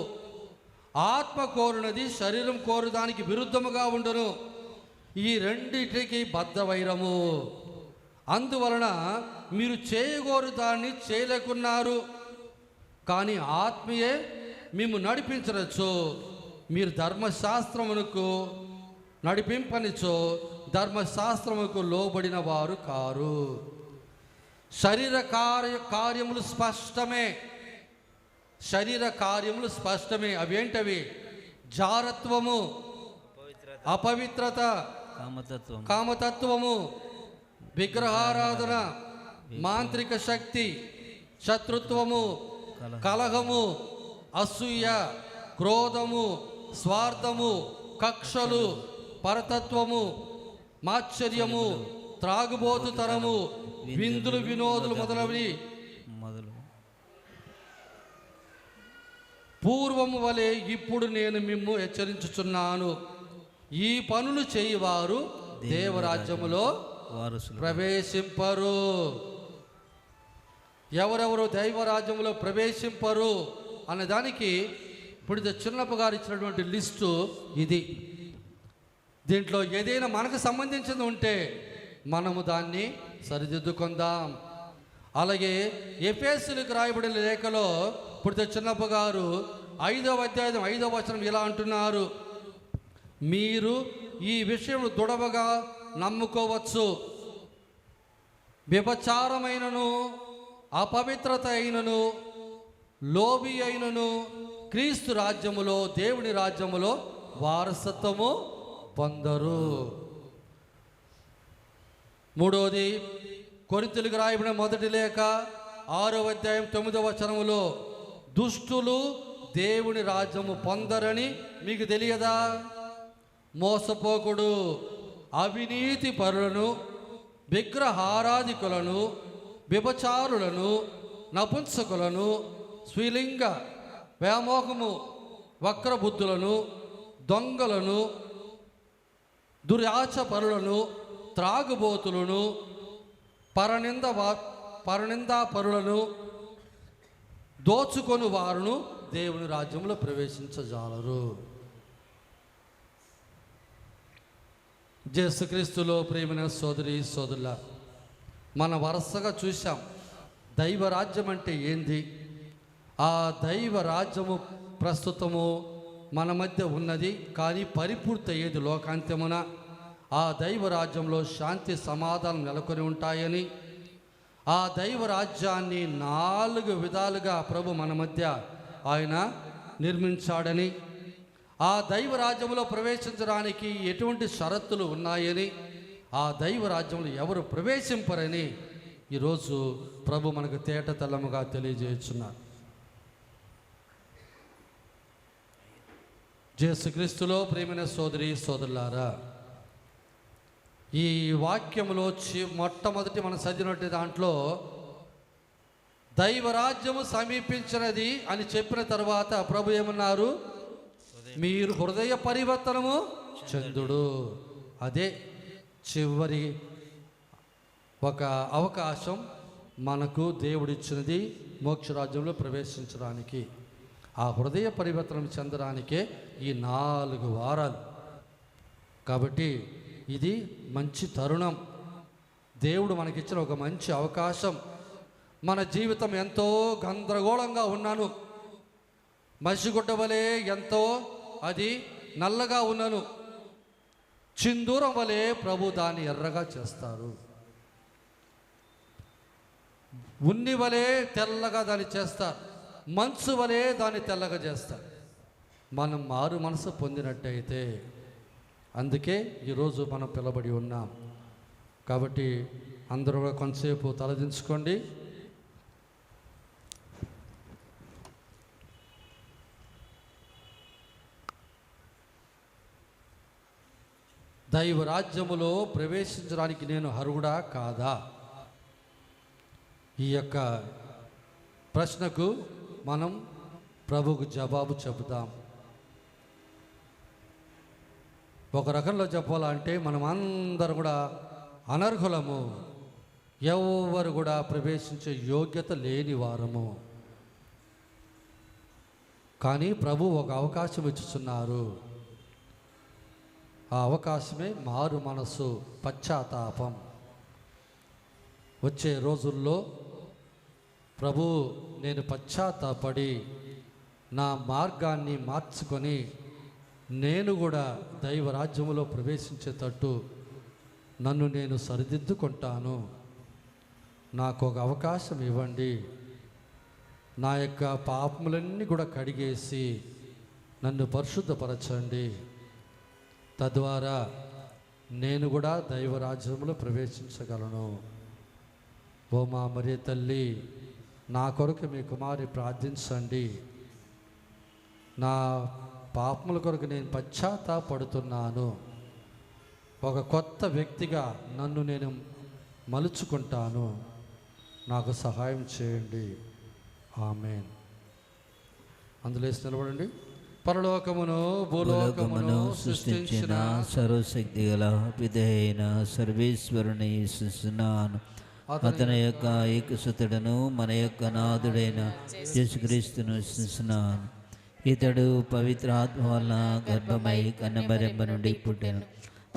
ఆత్మ కోరునది శరీరం కోరుదానికి విరుద్ధముగా ఉండును. ఈ రెండిటికి బద్ధవైరము. అందువలన మీరు చేయగోరు దాన్ని చేయలేకున్నారు. కానీ ఆత్మయే మేము నడిపించవచ్చు. మీరు ధర్మశాస్త్రమునకు నడిపింపనిచో ధర్మశాస్త్రముకు లోబడిన వారు కారు. శరీర కార్యములు స్పష్టమే. శరీర కార్యములు స్పష్టమే. అవేంటవి? జారత్వము, అపవిత్రత, కామతత్వము, విగ్రహారాధన, మాంత్రిక శక్తి, శత్రుత్వము, కలహము, అసూయ, క్రోధము, స్వార్థము, కక్షలు, పరతత్వము, మాత్సర్యము, త్రాగుబోతుతనము, విందులు వినోదులు మొదలవి పూర్వము వలె ఇప్పుడు నేను మిమ్ము హెచ్చరించుచున్నాను. ఈ పనులు చేయువారు దేవరాజ్యములో ప్రవేశింపరు. ఎవరెవరు దైవరాజ్యంలో ప్రవేశింపరు అనే దానికి ఇప్పుడు చిన్నప్ప గారు ఇచ్చినటువంటి లిస్టు ఇది. దీంట్లో ఏదైనా మనకు సంబంధించింది ఉంటే మనము దాన్ని సరిదిద్దుకుందాం. అలాగే ఎఫెసీయులకు రాయబడిన లేఖలో ఇప్పుడు చిన్నప్ప గారు 5వ అధ్యాయం 5వ వచనం ఇలా అంటున్నారు, మీరు ఈ విషయం దృఢముగా నమ్ముకోవచ్చు. వ్యభిచారమైనను, అపవిత్రత అయినను, లోబి అయినను క్రీస్తు రాజ్యములో, దేవుని రాజ్యములో వారసత్వము పొందరు. 3వది కొరింథీయులకు రాయబడిన మొదటి లేఖ 6వ అధ్యాయం 9వ వచనములో, దుష్టులు దేవుని రాజ్యము పొందరని మీకు తెలియదా? మోసపోకుడు, అవినీతి పరులను, విగ్రహారాధికులను, వ్యభిచారులను, నపుంసకులను, స్త్రీలింగ వ్యామోహము, వక్రబుద్ధులను, దొంగలను, దురాచపరులను, త్రాగుబోతులను, పరనిందాపరులను, దోచుకొని వారును దేవుని రాజ్యంలో ప్రవేశించజాలరు. యేసుక్రీస్తులో ప్రియమైన సోదరి సోదరుల, మన వరుసగా చూసాం దైవ రాజ్యం అంటే ఏంది. ఆ దైవ రాజ్యము ప్రస్తుతము మన మధ్య ఉన్నది, కానీ పరిపూర్తి అయ్యేది లోకాంత్యమున. ఆ దైవ రాజ్యంలో శాంతి సమాధానం నెలకొని ఉంటాయని, ఆ దైవ రాజ్యాన్ని 4 విధాలుగా ప్రభు మన మధ్య ఆయన నిర్మించాడని, ఆ దైవ రాజ్యంలో ప్రవేశించడానికి ఎటువంటి షరతులు ఉన్నాయని, ఆ దైవ రాజ్యంలో ఎవరు ప్రవేశింపరని ఈరోజు ప్రభు మనకు తేట తెల్లముగా తెలియజేస్తున్నారు. యేసుక్రీస్తులో ప్రియమైన సోదరి సోదరులారా, ఈ వాక్యములో మొట్టమొదటి మనం చదివినట్టు దాంట్లో దైవరాజ్యము సమీపించినది అని చెప్పిన తర్వాత ప్రభు ఏమన్నారు? మీరు హృదయ పరివర్తనము చెందుడు. అదే చివరి ఒక అవకాశం మనకు దేవుడిచ్చినది మోక్షరాజ్యంలో ప్రవేశించడానికి. ఆ హృదయ పరివర్తనం చెందడానికే ఈ 4 వారాలు. కాబట్టి ఇది మంచి తరుణం, దేవుడు మనకిచ్చిన ఒక మంచి అవకాశం. మన జీవితం ఎంతో గందరగోళంగా ఉన్నాను, మసిగుడ్డ వలె ఎంతో అది నల్లగా ఉన్నాను, చిందూరం వలె ప్రభు దాన్ని ఎర్రగా చేస్తారు. ఉన్ని వలె తెల్లగా దాన్ని చేస్తారు, మంచు వలె దాన్ని తెల్లగా చేస్తారు. మనం మారు మనసు పొందినట్టయితే, అందుకే ఈరోజు మనం పిలబడి ఉన్నాం. కాబట్టి అందరూ కూడా కొంతసేపు తలదించుకోండి. దైవ రాజ్యములో ప్రవేశించడానికి నేను అర్హుడా కాదా? ఈ యొక్క ప్రశ్నకు మనం ప్రభువుకు జవాబు చెబుదాం. ఒక రకంలో చెప్పాలంటే మనం అందరం కూడా అనర్హులము, ఎవరు కూడా ప్రవేశించే యోగ్యత లేని వారము. కానీ ప్రభు ఒక అవకాశం ఇచ్చుతున్నారు. ఆ అవకాశమే మారు మనసు, పశ్చాత్తాపం. వచ్చే రోజుల్లో ప్రభు నేను పశ్చాత్తాపడి నా మార్గాన్ని మార్చుకొని నేను కూడా దైవరాజ్యములో ప్రవేశించేటట్టు నన్ను నేను సరిదిద్దుకుంటాను, నాకు ఒక అవకాశం ఇవ్వండి, నా యొక్క పాపములన్నీ కూడా కడిగేసి నన్ను పరిశుద్ధపరచండి, తద్వారా నేను కూడా దైవరాజ్యంలో ప్రవేశించగలను. ఓ మా మరియ తల్లి, నా కొరకు మీ కుమారి ప్రార్థించండి. నా పాపముల కొరకు నేను పశ్చాత్తాపడుతున్నాను, ఒక కొత్త వ్యక్తిగా నన్ను నేను మలుచుకుంటాను, నాకు సహాయం చేయండి. ఆమేన్. అందులో నిలబడండి. పరలోకమును భూలోకమును సృష్టించిన సర్వశక్తి గల పితైన సర్వేశ్వరుని స్తుతిస్తున్నాను. అతని యొక్క ఏకసుతుడను మన యొక్క నాథుడైన యేసుక్రీస్తును స్తుతిస్తున్నాను. ఇతడు పవిత్రాత్మ వలన గర్భమై కన్నమరెంబ నుండి పుట్టెను.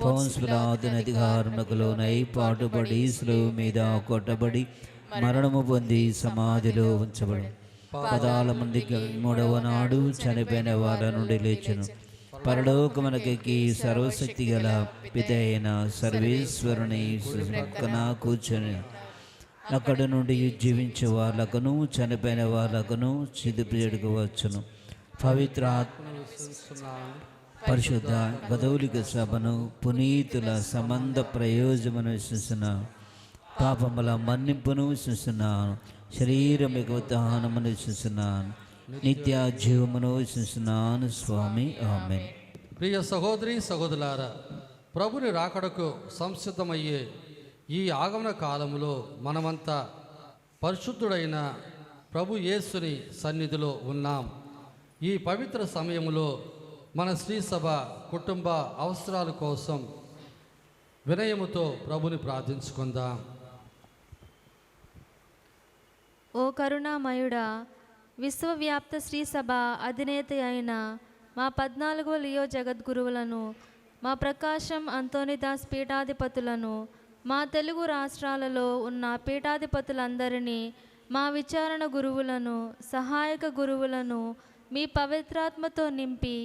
పౌన్స్పురాతుని అధికారములకు లోనై పాటుపడి శిలువ మీద కొట్టబడి మరణము పొంది సమాధిలో ఉంచబడి పదాల మందికి 3వ నాడు చనిపోయిన వారి నుండి లేచెను. పరలోకమునకెక్కి సర్వశక్తి గల పితైన సర్వేశ్వరుని పక్కన కూర్చొని అక్కడ నుండి జీవించే వాళ్ళకును చనిపోయిన వాళ్ళకును చిదిపిడికి వచ్చును. పవిత్రాత్మ పరిశుద్ధ కథోలిక సభను పునీతుల సంబంధ ప్రయోజనమును విశ్వసిస్తున్నాను. పాపముల మన్నింపును విశ్వసిస్తున్నాను. శరీరం యొక్క ఉత్థానమును విశ్వసిస్తున్నాను. నిత్య జీవమును విశ్వసిస్తున్నాను. స్వామి ఆమేన్. ప్రియ సహోదరి సహోదరులారా, ప్రభుని రాకడకు సంసిద్ధమయ్యే ఈ ఆగమన కాలములో మనమంతా పరిశుద్ధుడైన ప్రభు యేసుని సన్నిధిలో ఉన్నాం. ఈ పవిత్ర సమయంలో మన శ్రీ సభ కుటుంబ అవసరాల కోసం వినయముతో ప్రభుని ప్రార్థించుకుందాం. ఓ కరుణామయుడా, విశ్వవ్యాప్త శ్రీ సభ అధినేత అయిన మా 14వ లియో జగద్గురువులను, మా ప్రకాశం అంతోనిదాస్ పీఠాధిపతులను, మా తెలుగు రాష్ట్రాలలో ఉన్న పీఠాధిపతులందరినీ, మా విచారణ గురువులను, సహాయక గురువులను మీ పవిత్రాత్మతో నింపి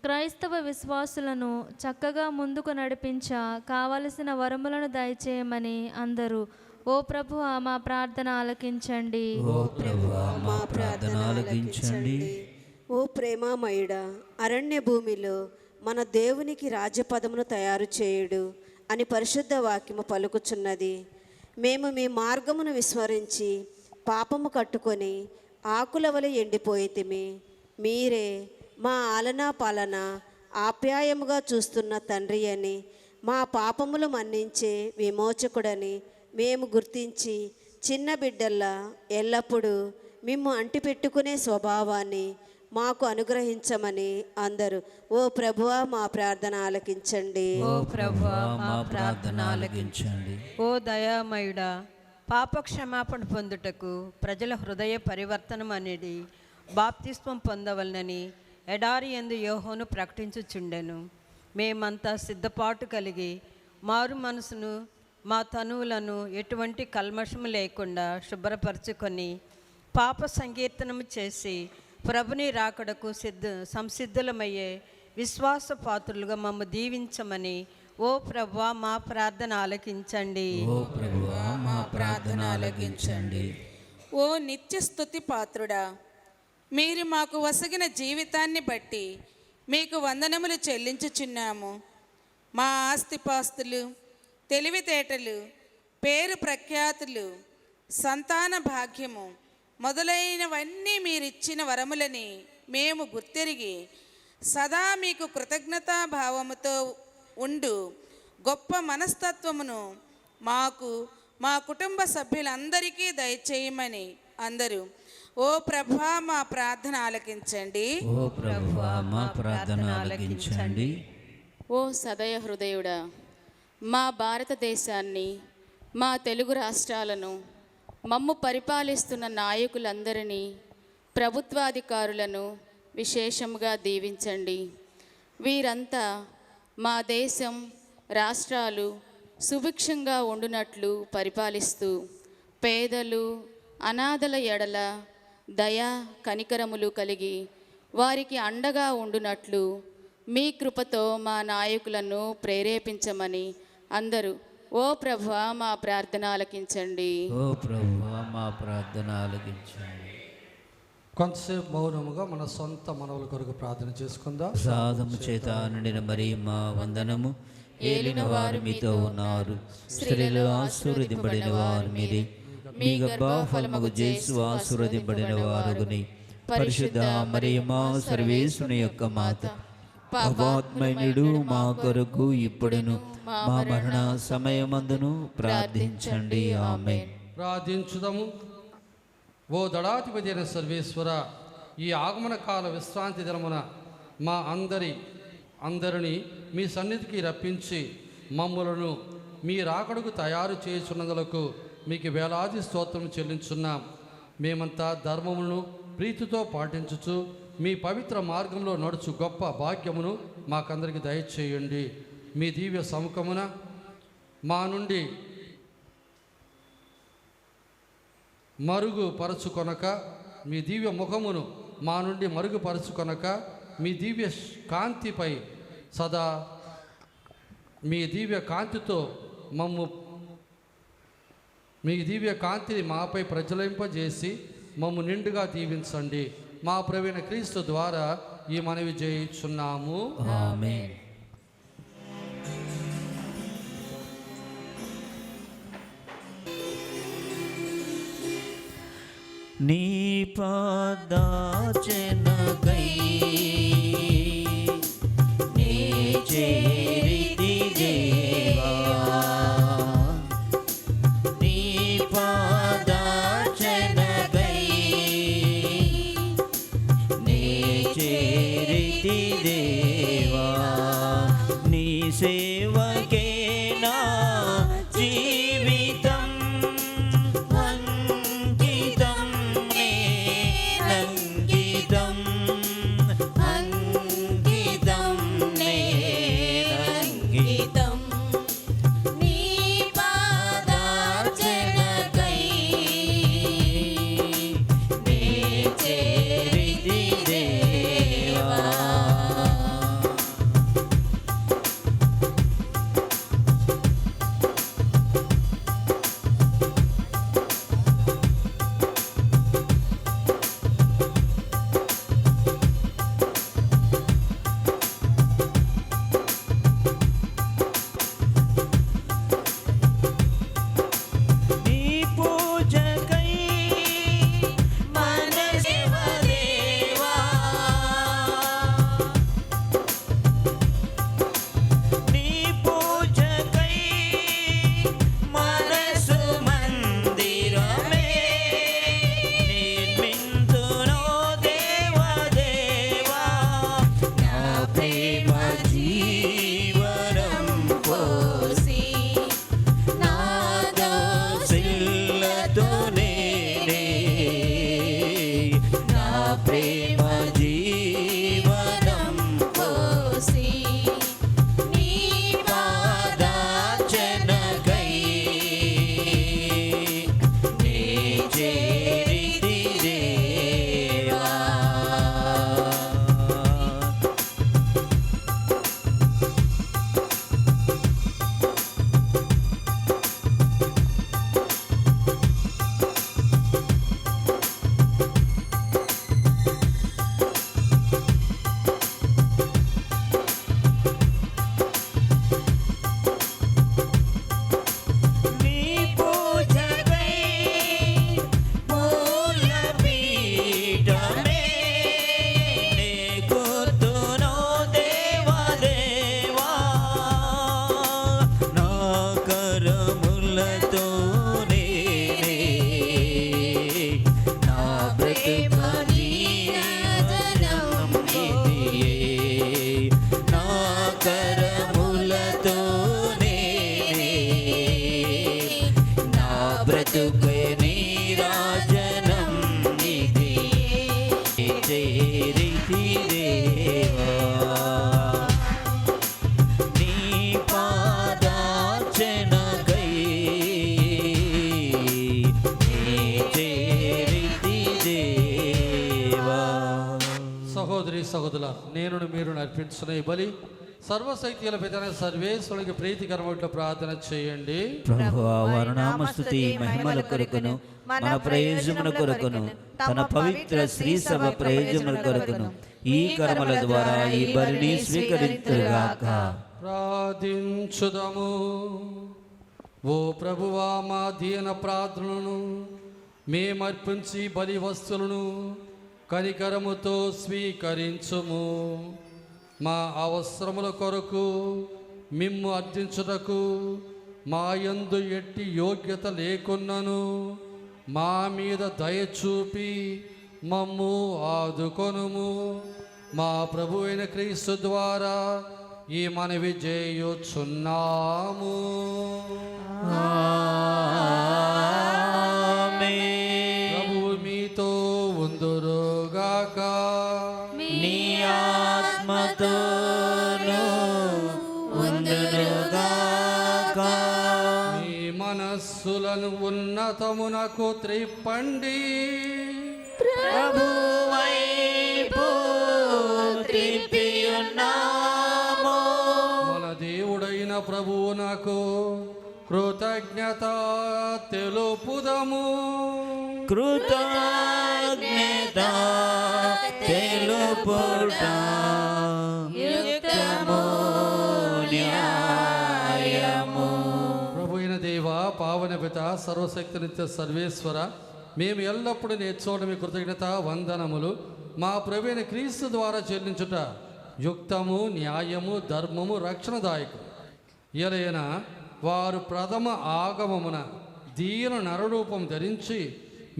క్రైస్తవ విశ్వాసులను చక్కగా ముందుకు నడిపించ కావలసిన వరములను దయచేయమని అందరూ ఓ ప్రభువా మా ప్రార్థన ఆలకించండి. ఓ ప్రభువా మా ప్రార్థన ఆలకించండి. ఓ ప్రేమామయుడా, అరణ్య భూమిలో మన దేవునికి రాజ్యపదమును తయారు చేయుడు అని పరిశుద్ధ వాక్యము పలుకుచున్నది. మేము మీ మార్గమును విస్మరించి పాపము కట్టుకొని ఆకుల వలె ఎండిపోయితిమి. మీరే మా ఆలనా పాలన ఆప్యాయముగా చూస్తున్న తండ్రి అని, మా పాపములు మన్నించే విమోచకుడని మేము గుర్తించి చిన్న బిడ్డల్లా ఎల్లప్పుడూ మిమ్ము అంటిపెట్టుకునే స్వభావాన్ని మాకు అనుగ్రహించమని అందరూ ఓ ప్రభువా మా ప్రార్థన ఆలకించండి. ఓ ప్రభువా మా ప్రార్థన ఆలకించండి. ఓ దయామయుడా, పాపక్షమాపణ పొందుటకు ప్రజల హృదయ పరివర్తనం అనేది బాప్తిస్మం పొందవలనని ఎడారి యందు యోహోను ప్రకటించుచుండెను. మేమంతా సిద్ధపాటు కలిగి మారు మనసును, మా తనువులను ఎటువంటి కల్మషము లేకుండా శుభ్రపరచుకొని పాప సంకీర్తనము చేసి ప్రభుని రాకడకు సంసిద్ధులమయ్యే విశ్వాస పాత్రులుగా మమ్మ దీవించమని ఓ ప్రభువా మా ప్రార్థన ఆలకించండి. ఓ ప్రభువా మా ప్రార్థన ఆలకించండి. ఓ నిత్య స్తుతి పాత్రుడా, మీరు మాకు వసగిన జీవితాన్ని బట్టి మీకు వందనములు చెల్లించుచున్నాము. మా ఆస్తిపాస్తులు, తెలివితేటలు, పేరు ప్రఖ్యాతులు, సంతాన భాగ్యము మొదలైనవన్నీ మీరిచ్చిన వరములని మేము గుర్తెరిగి సదా మీకు కృతజ్ఞతాభావముతో ఉండు గొప్ప మనస్తత్వమును మాకు, మా కుటుంబ సభ్యులందరికీ దయచేయమని అందరూ ఓ ప్రభువా మా ప్రార్థన ఆలకించండి. ఓ ప్రభువా మా ప్రార్థన ఆలకించండి. ఓ సదయ హృదయుడా, మా భారతదేశాన్ని, మా తెలుగు రాష్ట్రాలను, మమ్ము పరిపాలిస్తున్న నాయకులందరినీ, ప్రభుత్వాధికారులను విశేషంగా దీవించండి. వీరంతా మా దేశం, రాష్ట్రాలు సుభిక్షంగా ఉండునట్లు పరిపాలిస్తూ పేదలు, అనాథల ఎడల దయ కనికరములు కలిగి వారికి అండగా ఉండునట్లు మీ కృపతో మా నాయకులను ప్రేరేపించమని అందరూ ఓ ప్రభువా మా ప్రార్థన ఆలకించండి. ఓ ప్రభువా మా ప్రార్థన ఆలకించండి. కొంతసేపు మౌనముగా మన సొంత మనవుల కొరకు ప్రార్థన చేసుకుందాం. సాధము చేత నిండిన మరి మా వందనము. ఏలిన వారు మీతో ఉన్నారు, స్త్రీలు ఆశీర్వదింపబడిన వారు మీరే, మీ గర్భఫలముగు యేసు ఆశీర్వదింపబడిన వారుని. పరిశుద్ధ మరియమ్మ సర్వేశ్వరుని యొక్క మాత, పాపాత్మయుడు మా కొరకు ఇప్పుడును మా మరణ సమయమందును ప్రార్థించండి. ఆమేన్. ప్రార్థించుదాము. ఓ దళాధిపతి అయిన సర్వేశ్వర, ఈ ఆగమన కాల విశ్రాంతి దినమున మా అందరినీ మీ సన్నిధికి రప్పించి మమ్ములను మీ రాకడకు తయారు చేయుచున్నందులకు మీకు వేలాది స్తోత్రం చెల్లించున్నాం. మేమంతా ధర్మమును ప్రీతితో పాటించుచు మీ పవిత్ర మార్గంలో నడుచు గొప్ప భాగ్యమును మాకందరికి దయచేయండి. మీ దివ్య సముఖమున మా నుండి మరుగుపరచుకొనక, మీ దివ్య ముఖమును మా నుండి మరుగుపరచుకొనక, మీ దివ్య కాంతిపై సదా మీ దివ్య కాంతితో మీ దివ్య కాంతిని మాపై ప్రజ్వలింపజేసి మమ్ము నిండుగా దీవించండి. మా ప్రభువైన క్రీస్తు ద్వారా ఈ మనవి చేయుచున్నాము. ఆమేన్. నీ పాదార్చనకై నీ చేరితి దేవా, నీ పాదార్చనకై నీ చేరితి దేవా, నీ సేవకే నా ప్రేమ జీవనం పోసి నీ పాదార్చనకై నీ చేరితి దేవా. నీ పూజకై మూలపీఠమే నీ గుర్తును దేవా దేవా. నా కరములతో నేనే నా బ్రతుక జీవనం ఇదియే. నా కరములతో నేనే నా బ్రతుక నీరాజనం ఇదియే. చేరితి దేవా నీ పాదార్చనకై నీ చేరితి దేవా. సహోదరి సహోదరుల నేను మీరు అర్పించిన ఈ బలి సర్వశక్తిగల పితైన సర్వేశ్వరునికి ప్రీతికరమైన ప్రార్థన చేయండి. ప్రభువా వారి నామస్తుతి మహిమల కొరకును మన ప్రయోజనముల కొరకును తన పవిత్ర శ్రీ సభ ప్రయోజనముల కొరకును ఈ కర్మల ద్వారా ఈ బలిని స్వీకరించుగాక. ప్రార్థించుదము. ఓ ప్రభువా మా దీన ప్రార్థనలను మేమర్పించి బలి వస్తువులను కనికరముతో స్వీకరించుము. మా అవసరముల కొరకు మిమ్ము అర్థించుటకు మా యందు ఎట్టి యోగ్యత లేకున్నను మా మీద దయ చూపి మమ్ము ఆదుకొనుము. మా ప్రభు అయిన క్రీస్తు ద్వారా ఈ మనవి చేయుచున్నాము. ఆమేన్. ప్రభువు మీతో ఉందురుగాక. నీ ఆత్మతోను ఉండునుగాక. మీ మనస్సులను ఉన్నతమునకు త్రిప్పండి. ప్రభువైపు త్రిప్పియున్నాము. మన దేవుడైన ప్రభువునకు కృతజ్ఞత తెలుపుదము. కృతజ్ఞత తెలుపుట యుక్తము న్యాయము. ప్రభు అయిన దేవ పావన పిత సర్వశక్తి నిత్య సర్వేశ్వర మేము ఎల్లప్పుడూ నేర్చుకోవడం మీ కృతజ్ఞత వందనములు మా ప్రభు అయిన క్రీస్తు ద్వారా చెల్లించుట యుక్తము న్యాయము ధర్మము రక్షణదాయకు. ఎలైనా వారు ప్రథమ ఆగమమున దీన నరరూపం ధరించి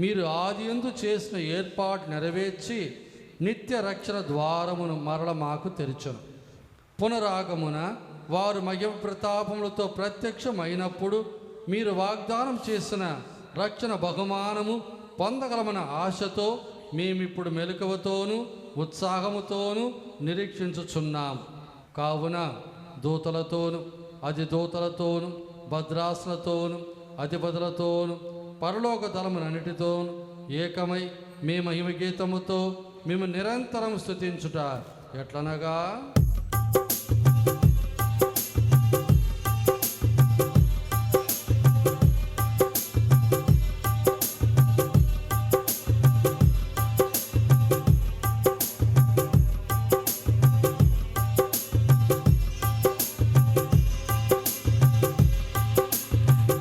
మీరు ఆదియందు చేసిన ఏర్పాటు నెరవేర్చి నిత్య రక్షణ ద్వారమును మరల మాకు తెరిచను. పునరాగమున వారు మహిమ ప్రతాపములతో ప్రత్యక్షమైనప్పుడు మీరు వాగ్దానం చేసిన రక్షణ బహుమానము పొందగలమన్న ఆశతో మేమిప్పుడు మెలకువతోనూ ఉత్సాహముతోనూ నిరీక్షించుచున్నాము. కావున దూతలతోనూ అధిదూతలతోనూ భద్రాసులతోనూ అధిపతులతోనూ పరలోక దళములన్నిటితోనూ ఏకమై మీ మహిమ గీతముతో మేము నిరంతరం స్తుతించుట ఎట్లనగా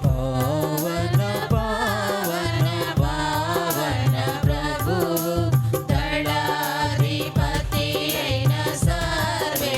పావన పావన పావన ప్రభువు దళాధిపతి అయిన సర్వేశ్వరుడా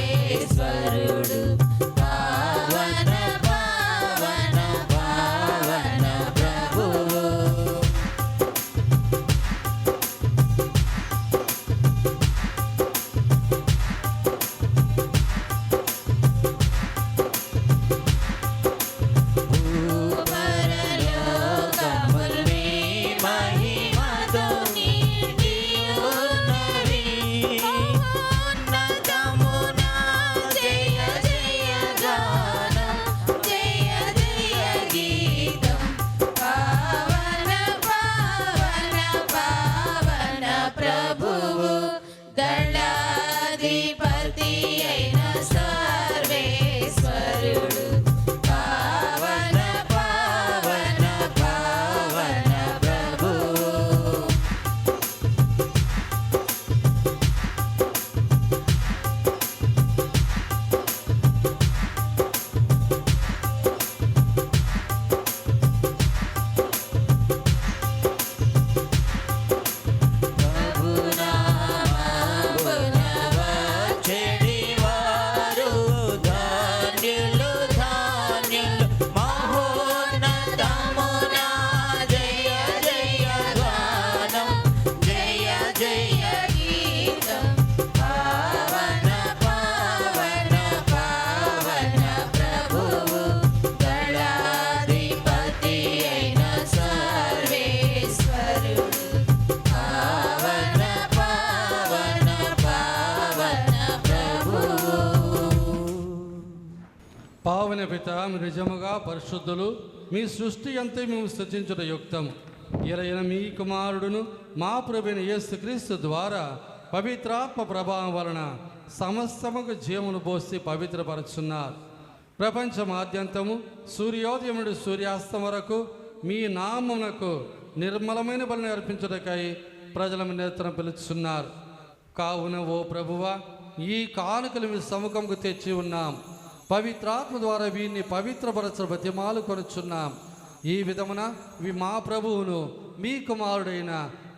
పిత, మీరు నిజముగా పరిశుద్ధులు, మీ సృష్టి అంతే మేము స్తుతించుట యుక్తం. ఇలైన మీ కుమారుడును మా ప్రభువైన యేసుక్రీస్తు ద్వారా పవిత్రాత్మ ప్రభావం వలన సమస్తముకు జీవమును పోసి పవిత్రపరుచున్నారు. ప్రపంచమాద్యంతము సూర్యోదయం నుండి సూర్యాస్తం వరకు మీ నామమునకు నిర్మలమైన బలిని అర్పించుటకై ప్రజల నేతను పిలుచున్నారు. కావున ఓ ప్రభువా, ఈ కానుకలు మీ సముఖంకు తెచ్చి ఉన్నాం. పవిత్రాత్మ ద్వారా వీరిని పవిత్రపరచ బతిమాలు కొనుచున్నాం. ఈ విధమున మా ప్రభువును మీ కుమారుడైన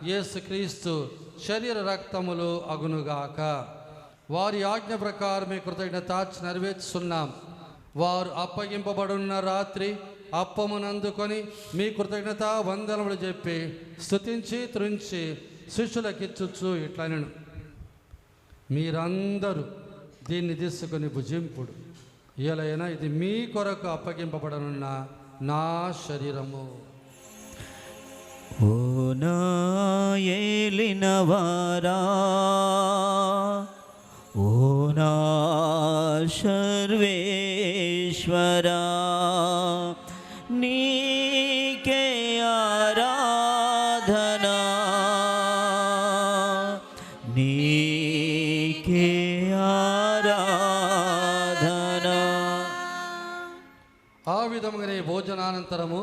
యేసుక్రీస్తు శరీర రక్తములు అగునుగాక. వారి ఆజ్ఞ ప్రకారమే కృతజ్ఞత నెరవేర్చున్నాం. వారు అప్పగింపబడున్న రాత్రి అప్పమునందుకొని మీ కృతజ్ఞత వందనములు చెప్పి స్తుతించి త్రుంచి శిష్యులకిచ్చుచు ఇట్లనెను, మీరందరూ దీన్ని తీసుకొని భుజింపుడు. ఎలైనా ఇది మీ కొరకు అప్పగింపబడనున్న నా శరీరము. ఓ నా ఏలినవారా, ఓ నా సర్వేశ్వరా, నీకే ఆరాధనా, నీకే ఆరాధనా. ఆ విధముగానే భోజనానంతరము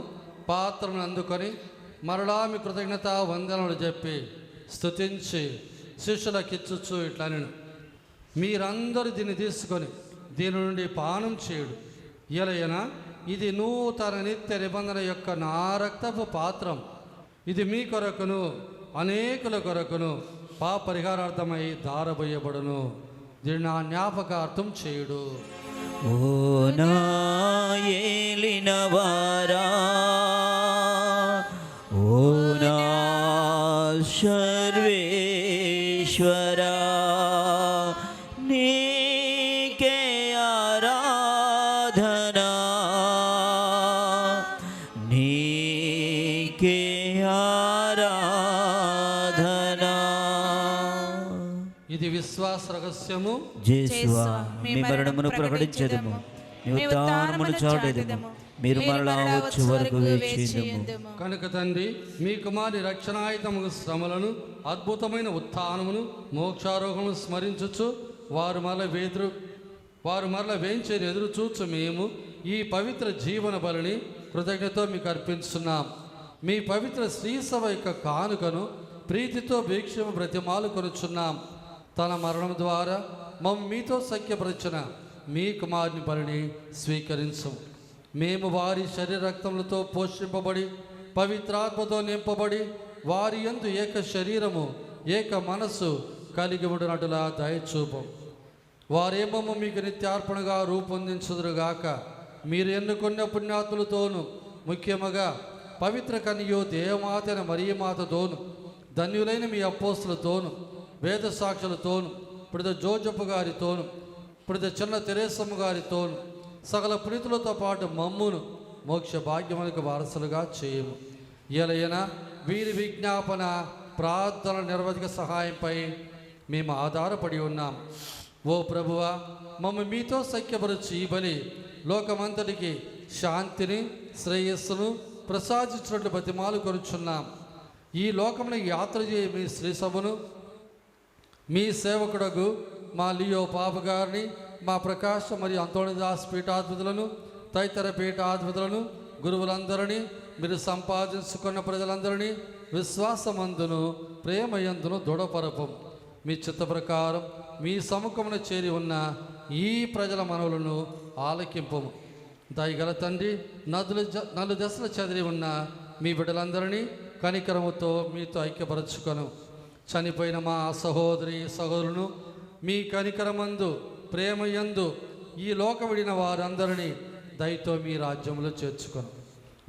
పాత్రను అందుకొని మరలా మీ కృతజ్ఞత వందనములు చెప్పి స్తుతించి శిష్యులకిచ్చుచు ఇట్లనెను, మీరందరూ దీన్ని తీసుకొని దీని నుండి పానం చేయుడు. ఎలయన ఇది నూతన నిత్య నిబంధన యొక్క నా రక్తపు పాత్రం. ఇది మీ కొరకును అనేకుల కొరకును పాపరిహారార్థమై దారబోయబడును. దీన్ని నా జ్ఞాపకార్థం చేయుడు. ఓ నా ఏలినవారా, ఓ నా సర్వేశ్వరా, నీకే ఆరాధనా, నీకే ఆరాధనా. ఇది విశ్వాస రహస్యము. జేసువా, మీ మరణమును ప్రకటించెదము, మీ ఉత్థానమును చాటెదము, మీరు మరలా వచ్చే వరకు వేచియుందుము. కనుక తండ్రి, మీ కుమారి రక్షణాయుతము శ్రమలను, అద్భుతమైన ఉత్థానమును, మోక్షారోహమును స్మరించుచు వారు మరల వేంచేది ఎదురు చూచు మేము ఈ పవిత్ర జీవన బలిని కృతజ్ఞతతో మీకు అర్పించున్నాం. మీ పవిత్ర శ్రీసభ యొక్క కానుకను ప్రీతితో భిక్షము బ్రతిమాలు కొనుచున్నాం. తన మరణం ద్వారా మమ్మ మీతో సఖ్యపరిచిన మీ కుమారుని బలిని స్వీకరించు. మేము వారి శరీర రక్తములతో పోషింపబడి పవిత్రాత్మతో నింపబడి వారి యందు ఏక శరీరము ఏక మనస్సు కలిగి ఉండినట్టులా దయచూపం. వారేమో మీకు నిత్యార్పణగా రూపొందించుదురుగాక. మీరు ఎన్నుకున్న పుణ్యాతులతోనూ ముఖ్యముగా పవిత్ర కన్యో దేవమాతైన మరియమాతతోను, ధన్యులైన మీ అపోస్తులతోను, వేద సాక్షులతోను, ఇప్పుడు జోజప్ప గారితోను, ఇప్పుడు చిన్న తెరేసమ్మ గారితోను, సకల ప్రీతులతో పాటు మమ్మును మోక్ష భాగ్యములకు వారసులుగా చేయము. ఎలయన వీరి విజ్ఞాపన ప్రార్థన నిర్వధిక సహాయంపై మేము ఆధారపడి ఉన్నాం. ఓ ప్రభువా, మమ్మ మీతో సఖ్యపరచి ఈ బలి లోకమంతటికి శాంతిని శ్రేయస్సును ప్రసాదించినట్లు బతిమాలు కొనుచున్నాం. ఈ లోకమున యాత్ర చేయ మీ శ్రీసభను, మీ సేవకుడగు మా లియో పాప గారిని, మా ప్రకాశ మరియు అంతోణిదాస్ పీఠాధిపతులను, తదితర పీఠాధిపతులను, గురువులందరినీ, మీరు సంపాదించుకున్న ప్రజలందరినీ విశ్వాసమందును ప్రేమయందును దృఢపరపం. మీ చిత్త ప్రకారం మీ సముఖమున చేరి ఉన్న ఈ ప్రజల మనవులను ఆలకింపము. దయగల తండ్రి, నలు దశలు చెదిరి ఉన్న మీ బిడ్డలందరినీ కనికరముతో మీతో ఐక్యపరచుకొను. చనిపోయిన మా సహోదరి సహోదరులను మీ కనికరమందు ప్రేమయందు ఈ లోక విడిన వారందరినీ దయతో మీ రాజ్యంలో చేర్చుకొను.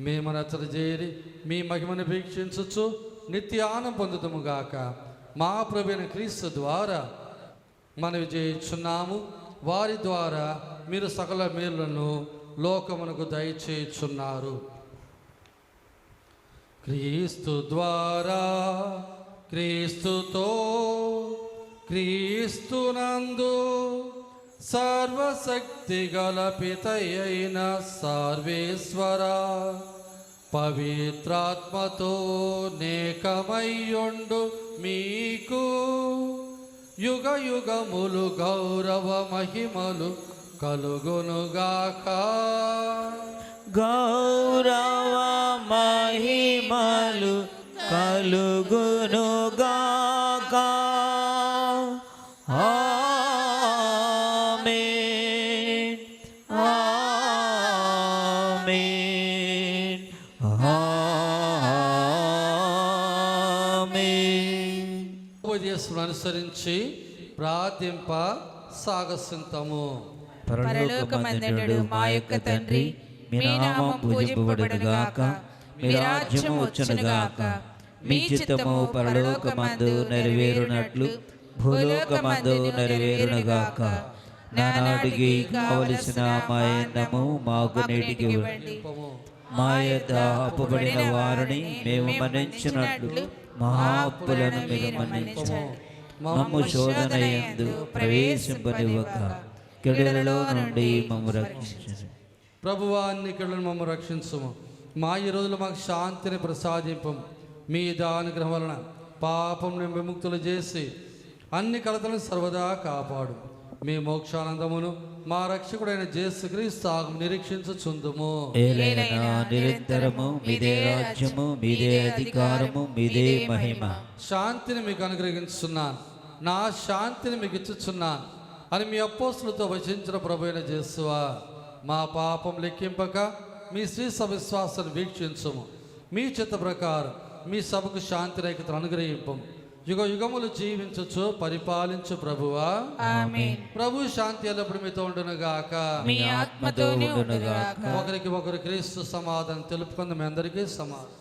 మేము నచ్చట చేరి మీ మహిమను వీక్షించచ్చు నిత్యానం పొందుతాముగాక. మా ప్రభువైన క్రీస్తు ద్వారా మనవి చేయుచున్నాము. వారి ద్వారా మీరు సకల మేలులను లోకమునకు దయచేయుచున్నారు. క్రీస్తు ద్వారా, క్రీస్తుతో, క్రీస్తునందు సర్వశక్తి గల పితయైన సర్వేశ్వర పవిత్రాత్మతో నేకమయ్యుండు మీకు యుగ యుగములు గౌరవ మహిమలు కలుగునుగాక. గౌరవ మహిమలు కలుగునుగాక. ఆమేన్ ఆమేన్ ఆమేన్. ఉపదేశం అనుసరించి ప్రార్థింప సాగసింతము. పరలోకమందుండు మా యొక్క తండ్రి, మీ నామం పూజింపబడుగాక, మీ రాజ్యము వచ్చునుగాక, మీ చిత్తము పరలోకమందు నెరవేరునట్లు భూలోకమందు నెరవేరునుగాక. నానాటికి కావలసిన మా అన్నము మాకు నేటికి ఇవ్వండి. మా యొద్ద అప్పుబడిన వారిని మేము మన్నించినట్లు మా అప్పులను మీరు మన్నించండి. మమ్ము శోధన యందు ప్రవేశింపనివ్వక కీడులలో నుండి మమ్ము రక్షించండి. ప్రభువా, అన్ని కీడులను మమ్ము రక్షించుము. మా ఈ రోజులు మాకు శాంతిని ప్రసాదింపము. మీ దానుగ్రహం వలన పాపం విముక్తులు చేసి అన్ని కలతలను సర్వదా కాపాడు. మీ మోక్షానందమును మా రక్షకుడైన యేసుక్రీస్తు ఆగమను నిరీక్షించుచుందుము. ఏలైనా నిరంతరము మీదే రాజ్యము, మీదే అధికారము, మీదే మహిమ. శాంతిని మీకు అనుగ్రహించున్నాను, నా శాంతిని మీకు ఇచ్చుచున్నాను అని మీ అపోస్తులతో వచించిన ప్రభు అయిన యేసువా, మా పాపం లెక్కింపక మీ శ్రీ సవిశ్వాసాన్ని వీక్షించుము. మీ చిత్త ప్రకారం మీ సభకు శాంతి రేఖతను అనుగ్రహింపము. యుగ యుగములు జీవించచ్చు పరిపాలించు ప్రభువా. ఆమేన్. ప్రభు శాంతి ఎల్లప్పుడు మీతో ఉండునుగాక, మీ ఆత్మతోనే ఉండునుగాక. ఒకరికి ఒకరు క్రీస్తు సమాధానం తెలుపుకుంది. మీ అందరికీ సమాధానం.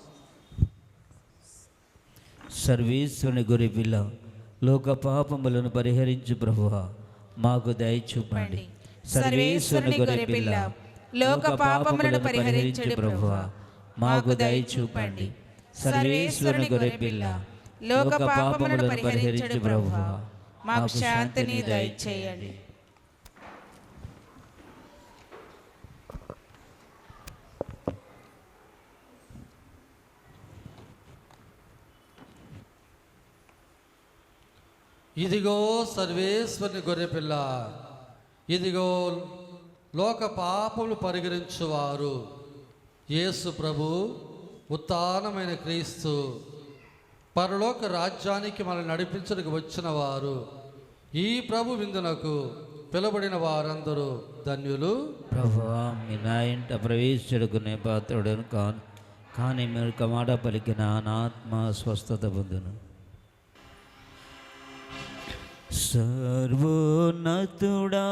సర్వేశ్వరుని గొర్రె పిల్ల, లోక పాపములను పరిహరించు ప్రభువా, మాకు దయ చూపండి. సర్వేశ్వరుని గొర్రె పిల్ల, లోక పాపములను పరిహరించు ప్రభువా, మాకు దయ చూపండి. సర్వేశ్వరుని గొర్రె పిల్ల, లోక పాపములను పరిహరించు ప్రభువా, మాకు శాంతిని దయచేయండి. ఇదిగో సర్వేశ్వరుని గొర్రెపిల్ల, ఇదిగో లోక పాపములు పరిహరించువారు, యేసు ప్రభు ఉత్థానమైన క్రీస్తు, పరలోక రాజ్యానికి మనల్ని నడిపించడానికి వచ్చిన వారు. ఈ ప్రభు విందునకు పిలువబడిన వారందరూ ధన్యులు. ప్రభువా, మీ నా ఇంట ప్రవేశించుకునే పాత్రుడను కాను, కానీ మీరు కమాట పలికిన నా ఆత్మ స్వస్థత పొందును. సర్వోన్నతుడా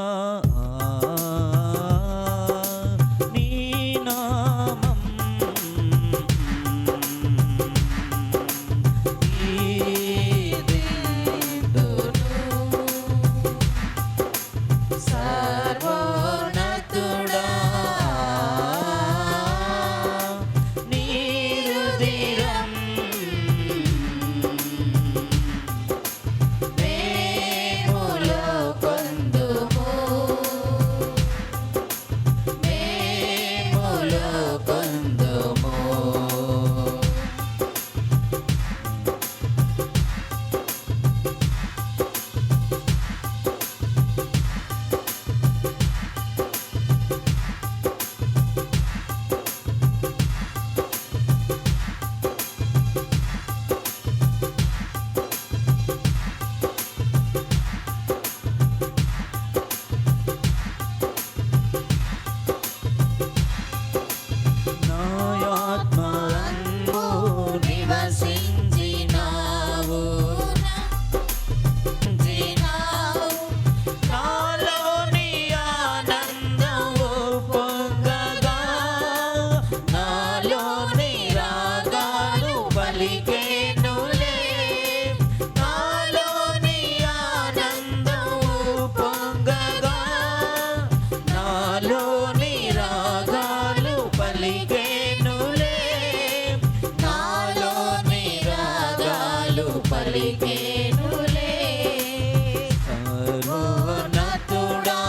నీ నామం సర్వోన్నతుడా నీ రుధిరం మేములో పొందుము, మేములో పొందుము. నాయాత్మలందు నివసించినావు, నాలోని ఆనందము పొంగగా, నాలోని రాగాలు పలికేనులే, నాలోని ఆనందము పొంగగా, నాలోని రాగాలు పలికేనులే, నాలోని రాగాలు పలికేనులే. సర్వోన్నతుడా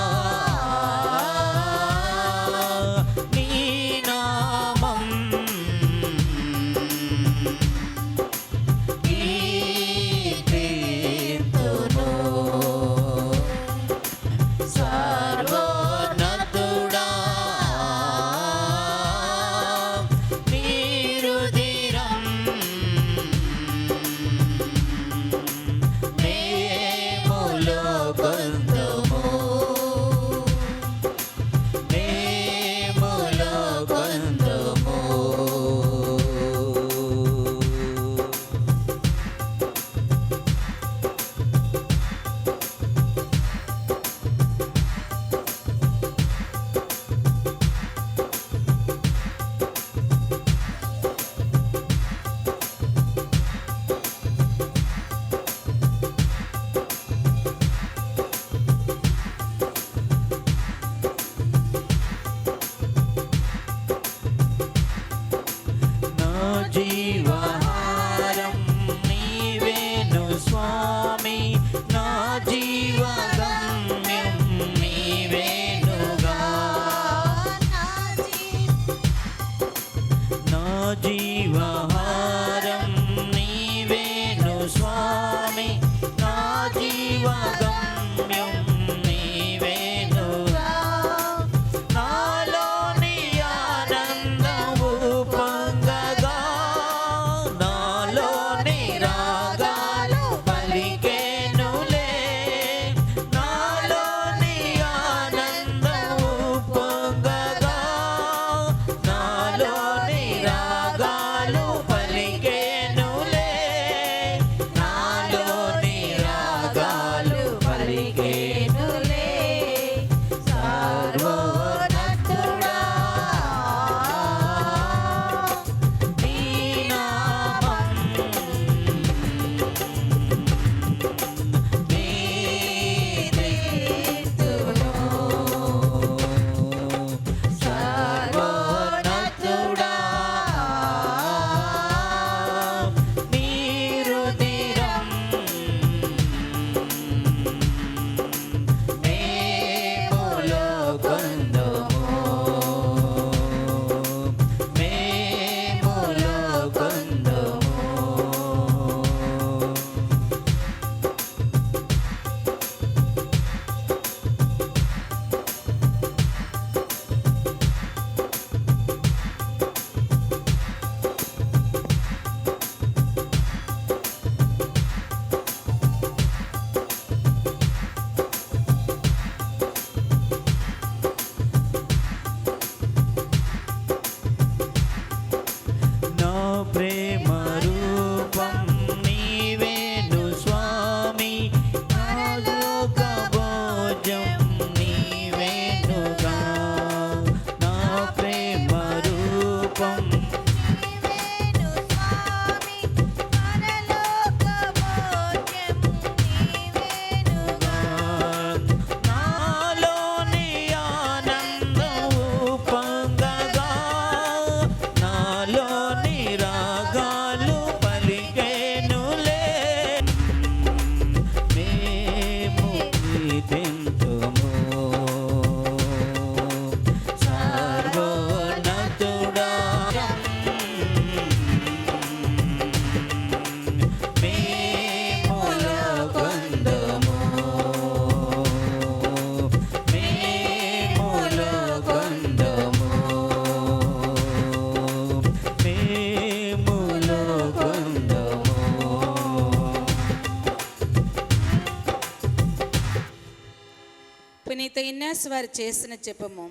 పునీత ఇన్నాస్ వారు చేసిన జపము.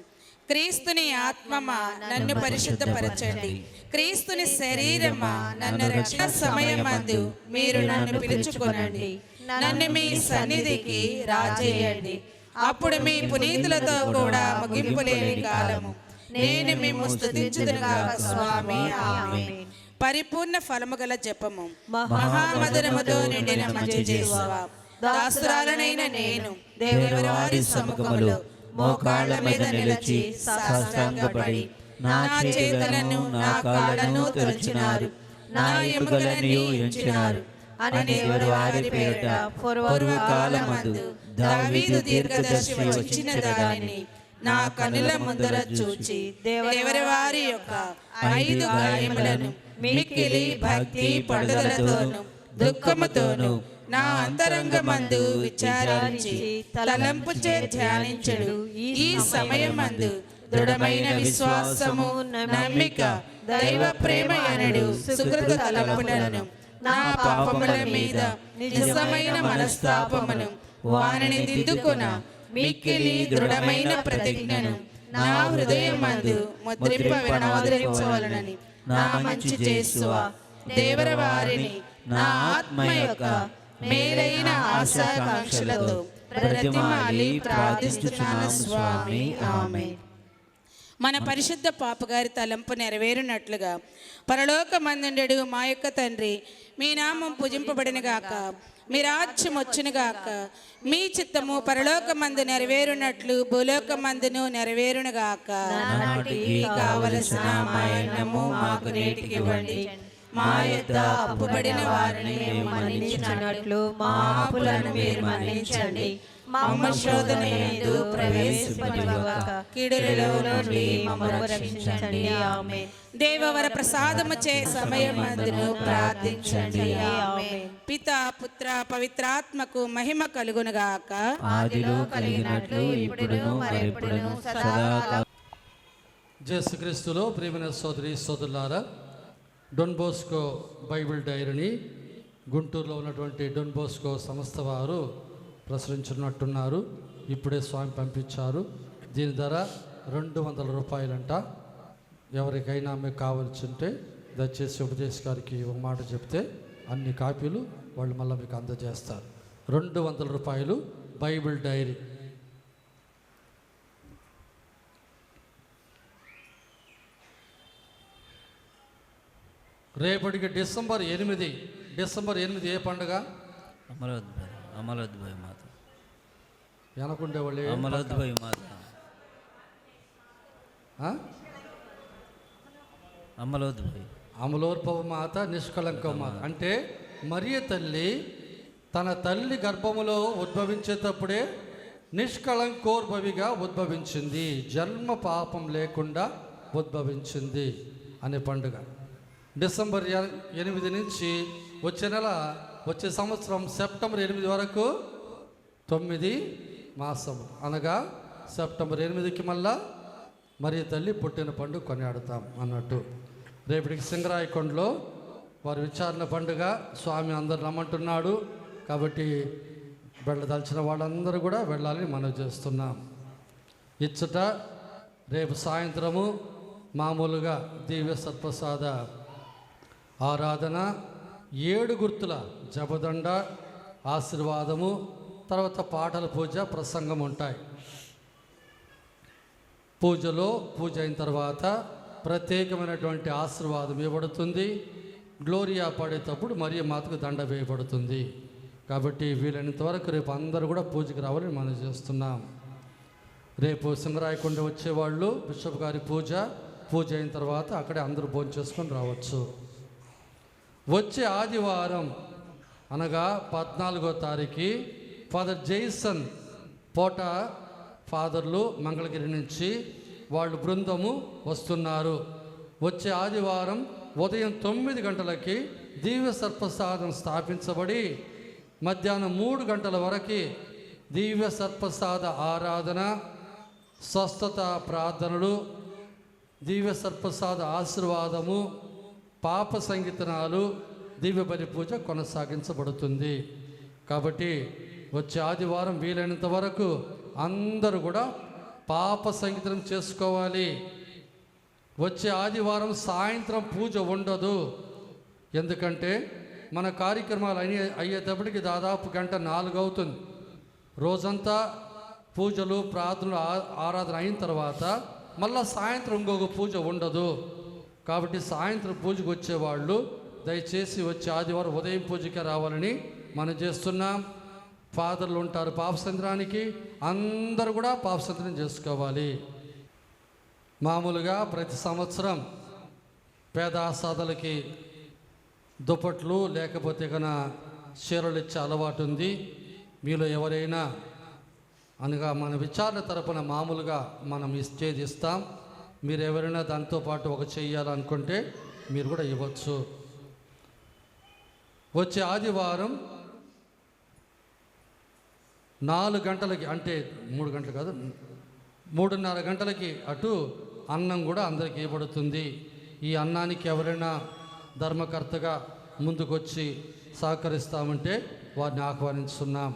క్రీస్తుని ఆత్మమా నన్ను పరిశుద్ధపరచండి, క్రీస్తుని శరీరమా నన్ను రక్షణ సమయమందు మీరు నన్ను పిలుచుకొనండి, నన్ను మీ సన్నిధికి రాజేయండి. అప్పుడు మీ పునీతులతో కూడా ముగింపు లేని కాలము నేను మిమ్ము స్తుతించుదునుగాక స్వామి. ఆమేన్. పరిపూర్ణ ఫలము గల జపము. మహామధురముతో నిండిన మంచి యేసువా, దాసురాలనైన నేను దేవవారి సముఖములో మోకాళ్ళ మీద నిలిచి సాష్టాంగపడి నా చేతులను నా కాళ్ళను తెరిచినారు, నా ఎముకలను ఎంచినారు అని దేవవారి పేరిట పూర్వకాలమందు దావీదు దీర్ఘదర్శి వచ్చిన దానిని నా కనుల ముందర చూచి దేవవారి యొక్క 5 గాయములను మిక్కిలి భక్తి పట్టుదలతోను దుఃఖముతోను నా అంతరంగమందు విచారించి తలంపుచే ధ్యానించడు ఈ సమయమందు దృఢమైన విశ్వాసము, నమ్మిక, దైవ ప్రేమ అనడు సుకృత తలంపులను, నా పాపముల మీద నిజమైన మనస్తాపమును, వానిని దిద్దుకొన మిక్కిలి దృఢమైన ప్రతిజ్ఞను నా హృదయమందు ముద్రింపవలనని నా మంచి యేసువా, దేవరవారిని నా ఆత్మ యొక్క మేలైన ఆశాకాంక్షలతో బ్రతిమాలి ప్రార్థిస్తున్నాను స్వామి. ఆమేన్. మన పరిశుద్ధ పాపగారి తలంపు నెరవేరునట్లుగా పరలోకమందుండెడు మా యొక్క తండ్రి, మీ నామం పూజింపబడిన గాక, మీ రాజ్యం వచ్చును గాక, మీ చిత్తము పరలోకమందు నెరవేరునట్లు భూలోకమందును నెరవేరును గాక. నానాటికి కావలసిన మా అన్నము మాకు నేటికి ఇవ్వండి, మా యొద్ద అప్పుబడిన వారిని మేము మన్నించినట్లు మా అప్పులను మీరు మన్నించండి, మమ్మ శోధన యందు ప్రవేశింపనివ్వక కీడులలో నుండి మమ్మల్ని రక్షించండి. ఆమేన్. దేవవర ప్రసాదము చే సమయమందును ప్రార్థించండి. ఆమేన్. పితా పుత్ర పవిత్రాత్మకు మహిమ కలుగును గాక, ఆదిలో కలిగినట్లు ఇప్పుడును మరెప్పుడును సదాకాలం. యేసుక్రీస్తులో ప్రియమైన సోదరి సోదరులారా, డొన్ బోస్కో బైబిల్ డైరీని గుంటూరులో ఉన్నటువంటి డొన్ బోస్కో సంస్థ వారు ప్రచురించున్నట్టున్నారు. ఇప్పుడే స్వామి పంపించారు. దీని ధర 200 రూపాయలంట. ఎవరికైనా మీకు కావాల్సింటే దయచేసి ఉపదేశ గారికి ఒక మాట చెప్తే అన్ని కాపీలు వాళ్ళు మళ్ళీ మీకు అందజేస్తారు. 200 రూపాయలు బైబిల్ డైరీ. రేపటికి డిసెంబర్ 8 ఏ పండుగ? అమలోద్భవి మాత. వెనకుండే వాళ్ళు అమలోద్భవి మాత. అమలోద్భవ మాత, నిష్కళంక మాత. అంటే మరియ తల్లి తన తల్లి గర్భములో ఉద్భవించేటప్పుడే నిష్కళంకోద్భవిగా ఉద్భవించింది, జన్మ పాపం లేకుండా ఉద్భవించింది అనే పండుగ. డిసెంబర్ 8 నుంచి వచ్చే సంవత్సరం సెప్టెంబర్ 8 వరకు 9 మాసము, అనగా సెప్టెంబర్ 8కి మళ్ళా మరియ తల్లి పుట్టిన పండుగ కొనియాడుతాం అన్నట్టు. రేపటికి సింగరాయకొండలో వారి విచారణ పండుగ. స్వామి అందరు రమ్మంటున్నాడు కాబట్టి వెళ్ళదలిచిన వాళ్ళందరూ కూడా వెళ్ళాలని మనం చేస్తున్నాం. ఇచ్చట రేపు సాయంత్రము మామూలుగా దివ్య సత్ప్రసాద ఆరాధన, 7 గుర్తుల జపదండ, ఆశీర్వాదము, తర్వాత పాటల పూజ, ప్రసంగం ఉంటాయి. పూజ అయిన తర్వాత ప్రత్యేకమైనటువంటి ఆశీర్వాదం ఇవ్వబడుతుంది. గ్లోరియా పాడేటప్పుడు మరియ మాతకు దండ వేయబడుతుంది. కాబట్టి వీలైనంత వరకు రేపు అందరూ కూడా పూజకి రావాలని మనం చేస్తున్నాం. రేపు సింగరాయకొండ వచ్చేవాళ్ళు బిషప్ గారి పూజ అయిన తర్వాత అక్కడే అందరూ భోజనం చేసుకొని రావచ్చు. వచ్చే ఆదివారం అనగా 14వ తారీఖు ఫాదర్ జైసన్ పోటా ఫాదర్లు మంగళగిరి నుంచి వాళ్ళు బృందము వస్తున్నారు. వచ్చే ఆదివారం ఉదయం 9 గంటలకి దివ్య సర్ప్రసాదం స్థాపించబడి మధ్యాహ్నం 3 గంటల వరకు దివ్య సర్ప్రసాద ఆరాధన, స్వస్థత ప్రార్థనలు, దివ్య సర్ప్రసాద ఆశీర్వాదము, పాప సంగీతనాలు, దివ్య బలి పూజ కొనసాగించబడుతుంది. కాబట్టి వచ్చే ఆదివారం వీలైనంత వరకు అందరూ కూడా పాప సంగీతం చేసుకోవాలి. వచ్చే ఆదివారం సాయంత్రం పూజ ఉండదు. ఎందుకంటే మన కార్యక్రమాలు అయ్యేటప్పటికి దాదాపు 1:04 అవుతుంది. రోజంతా పూజలు ప్రార్థనలు ఆరాధన అయిన తర్వాత మళ్ళా సాయంత్రం ఇంకొక పూజ ఉండదు. కాబట్టి సాయంత్రం పూజకు వచ్చేవాళ్ళు దయచేసి వచ్చే ఆదివారం ఉదయం పూజకే రావాలని మనం చేస్తున్నాం. ఫాదర్లు ఉంటారు పాపసంద్రానికి, అందరూ కూడా పాపసంద్రం చేసుకోవాలి. మామూలుగా ప్రతి సంవత్సరం పేదాసాదలకి దుప్పట్లు లేకపోతే కన్నా చీరలు ఇచ్చే అలవాటు ఉంది. మీలో ఎవరైనా అనగా మన విచారణ తరపున మామూలుగా మనం ఇచ్చేది ఇస్తాం. మీరు ఎవరైనా దాంతోపాటు ఒక చెయ్యాలనుకుంటే మీరు కూడా ఇవ్వచ్చు. వచ్చే ఆదివారం 4 గంటలకి, అంటే 3 గంటలు కాదు, 3:30 గంటలకి అటు అన్నం కూడా అందరికీ ఇవ్వబడుతుంది. ఈ అన్నానికి ఎవరైనా ధర్మకర్తగా ముందుకొచ్చి సహకరిస్తామంటే వారిని ఆహ్వానిస్తున్నాం.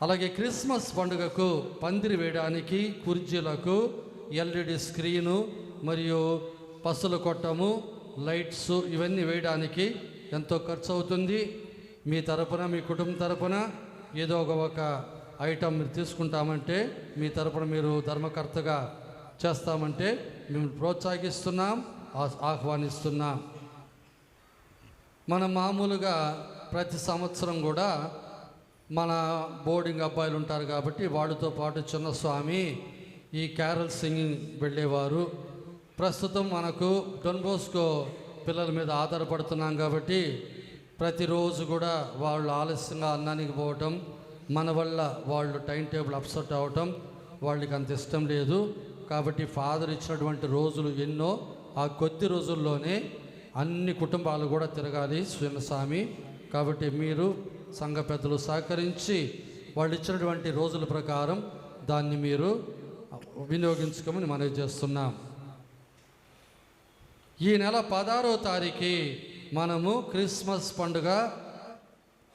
అలాగే క్రిస్మస్ పండుగకు పందిరి వేయడానికి కుర్చీలకు LED స్క్రీను మరియు పసుల కొట్టము, లైట్స్ ఇవన్నీ వేయడానికి ఎంతో ఖర్చు అవుతుంది. మీ తరపున, మీ కుటుంబం తరపున ఏదో ఒక ఐటమ్ మీరు తీసుకుంటామంటే, మీ తరపున మీరు ధర్మకర్తగా చేస్తామంటే మేము ప్రోత్సహిస్తున్నాం, ఆహ్వానిస్తున్నాం. మనం మామూలుగా ప్రతి సంవత్సరం కూడా మన బోర్డింగ్ అబ్బాయిలు ఉంటారు కాబట్టి వాళ్ళతో పాటు చిన్నస్వామి ఈ క్యారల్ సింగింగ్ వెళ్ళేవారు. ప్రస్తుతం మనకు డొన్ బోస్కో పిల్లల మీద ఆధారపడుతున్నాం కాబట్టి ప్రతిరోజు కూడా వాళ్ళు ఆలస్యంగా అన్నానికి పోవటం, మన వల్ల వాళ్ళు టైం టేబుల్ అప్సెట్ అవ్వటం వాళ్ళకి అంత ఇష్టం లేదు. కాబట్టి ఫాదర్ ఇచ్చినటువంటి రోజులు ఎన్నో, ఆ కొద్ది రోజుల్లోనే అన్ని కుటుంబాలు కూడా తిరగాలి స్వామి. కాబట్టి మీరు సంఘ పెద్దలు సహకరించి వాళ్ళు ఇచ్చినటువంటి రోజుల ప్రకారం దాన్ని మీరు వినియోగించుకోమని మనవి చేస్తున్నాం. ఈ నెల 16వ తారీఖు మనము క్రిస్మస్ పండుగ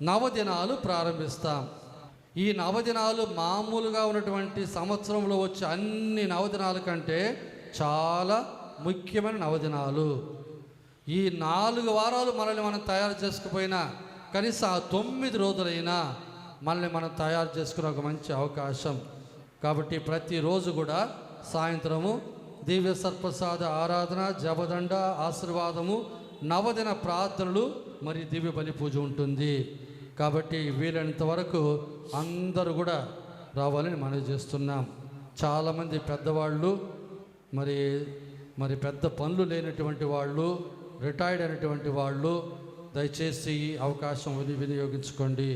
నవదినాలు ప్రారంభిస్తాం. ఈ నవదినాలు మామూలుగా ఉన్నటువంటి సంవత్సరంలో వచ్చే అన్ని నవదినాల కంటే చాలా ముఖ్యమైన నవదినాలు. ఈ 4 వారాలు మనల్ని మనం తయారు చేసుకుపోయినా కనీసం ఆ 9 రోజులైనా మనల్ని మనం తయారు చేసుకునే ఒక మంచి అవకాశం. కాబట్టి ప్రతిరోజు కూడా సాయంత్రము దివ్య సర్ప్రసాద ఆరాధన, జపదండ, ఆశీర్వాదము, నవదిన ప్రార్థనలు మరియు దివ్య బలి పూజ ఉంటుంది. కాబట్టి వీలైనంత వరకు అందరూ కూడా రావాలని మనవి చేస్తున్నాం. చాలామంది పెద్దవాళ్ళు, మరి పెద్ద పనులు లేనటువంటి వాళ్ళు, రిటైర్డ్ అయినటువంటి వాళ్ళు దయచేసి అవకాశం వినియోగించుకోండి.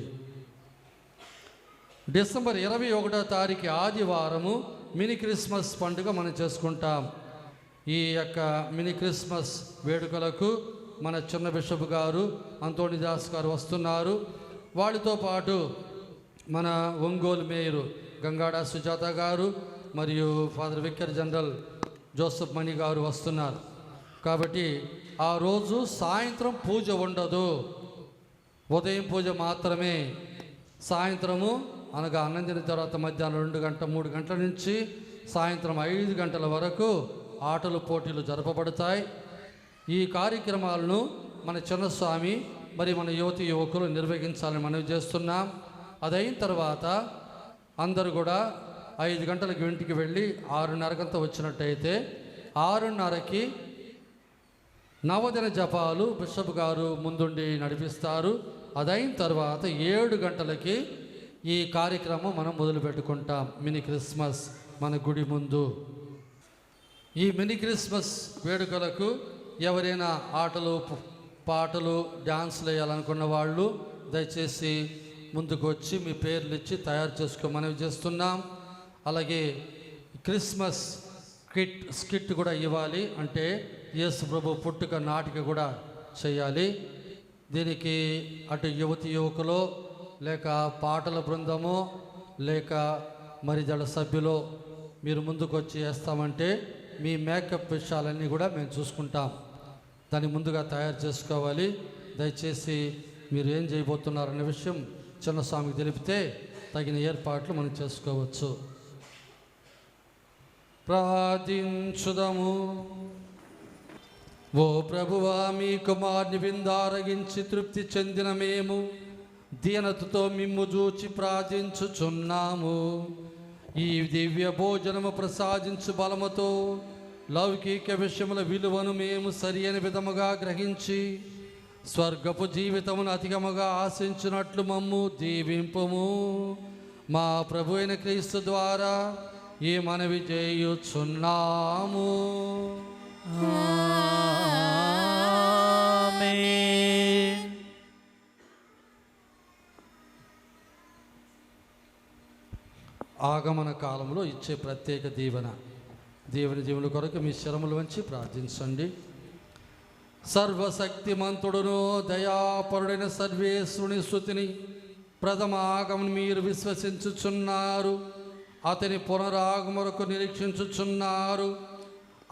డిసెంబర్ 21వ తారీఖు ఆదివారము మినీ క్రిస్మస్ పండుగ మనం చేసుకుంటాం. ఈ యొక్క మినీ క్రిస్మస్ వేడుకలకు మన చిన్న బిషప్ గారు అంతోని దాస్ గారు వస్తున్నారు. వాళ్ళతో పాటు మన ఒంగోలు మేయరు గంగాడ సుజాత గారు మరియు ఫాదర్ విక్కర్ జనరల్ జోసెఫ్ మణి గారు వస్తున్నారు. కాబట్టి ఆ రోజు సాయంత్రం పూజ ఉండదు, ఉదయం పూజ మాత్రమే. సాయంత్రము అనగా అన్నం తిన్న తర్వాత మధ్యాహ్నం 2 గంటల 3 గంటల నుంచి సాయంత్రం 5 గంటల వరకు ఆటలు పోటీలు జరపబడతాయి. ఈ కార్యక్రమాలను మన చిన్నస్వామి మరి మన యువకులు నిర్వహించాలని మనవి చేస్తున్నాం. అదైన తర్వాత అందరూ కూడా 5 గంటలకు ఇంటికి వెళ్ళి 6:30 వచ్చినట్టయితే 6:30కి నవదిన జపాలు బిషప్ గారు ముందుండి నడిపిస్తారు. అదైన తర్వాత 7 గంటలకి ఈ కార్యక్రమం మనం మొదలు పెట్టుకుంటాం. మినీ క్రిస్మస్ మన గుడి ముందు. ఈ మినీ క్రిస్మస్ వేడుకలకు ఎవరైనా ఆటలు, పాటలు, డ్యాన్స్లు వేయాలనుకున్న వాళ్ళు దయచేసి ముందుకు వచ్చి మీ పేర్లు ఇచ్చి తయారు చేసుకోమని చేస్తున్నాం. అలాగే క్రిస్మస్ స్కిట్ కూడా ఇవ్వాలి, అంటే యేసు ప్రభు పుట్టుక నాటిక కూడా చేయాలి. దీనికి అటు యువకులు లేక పాటల బృందము లేక మరి దళ సభ్యులు మీరు ముందుకు వచ్చి వేస్తామంటే మీ మేకప్ విషయాలన్నీ కూడా మేము చూసుకుంటాం. దాన్ని ముందుగా తయారు చేసుకోవాలి. దయచేసి మీరు ఏం చేయబోతున్నారనే విషయం చిన్నస్వామికి తెలిపితే తగిన ఏర్పాట్లు మనం చేసుకోవచ్చు. ప్రార్థించుదము. ఓ ప్రభువా, మీ కుమార్ని విందారగించి తృప్తి చెందిన మేము దీనతతో మిమ్ము చూచి ప్రార్థించుచున్నాము. ఈ దివ్య భోజనము ప్రసాదించు బలముతో లౌకిక విషయముల విలువను మేము సరియైన విధముగా గ్రహించి స్వర్గపు జీవితమును అధికముగా ఆశించినట్లు మమ్ము దీవింపుము. మా ప్రభు అయిన క్రీస్తు ద్వారా ఈ మనవి చేయుచున్నాము. ఆమేన్. ఆగమన కాలంలో ఇచ్చే ప్రత్యేక దీవెన. దేవుని జీవుల కొరకు మీ శరములు వంచి ప్రార్థించండి. సర్వశక్తిమంతుడును దయాపరుడైన సర్వేశ్వరుని స్తుతిని ప్రథమ ఆగమను మీరు విశ్వసించుచున్నారు. అతని పునరాగమరకు నిరీక్షించుచున్నారు.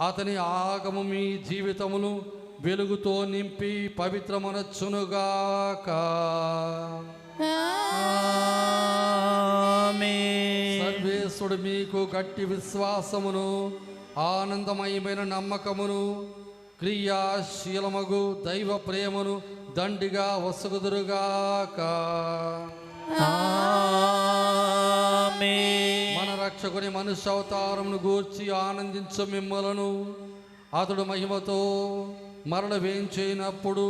అతని ఆగము మీ జీవితమును వెలుగుతో నింపి పవిత్రమనచ్చునుగాక. ఆమేన్. సర్వేశ్వరుడు మీకు గట్టి విశ్వాసమును, ఆనందమయమైన నమ్మకమును, క్రియాశీలమగు దైవ ప్రేమను దండిగా వసగుదురుగాక. ఆమేన్. మన రక్షకుని మనుష్య అవతారమును గూర్చి ఆనందించు మిమ్మలను అతడు మహిమతో మరణ వేంచేనప్పుడు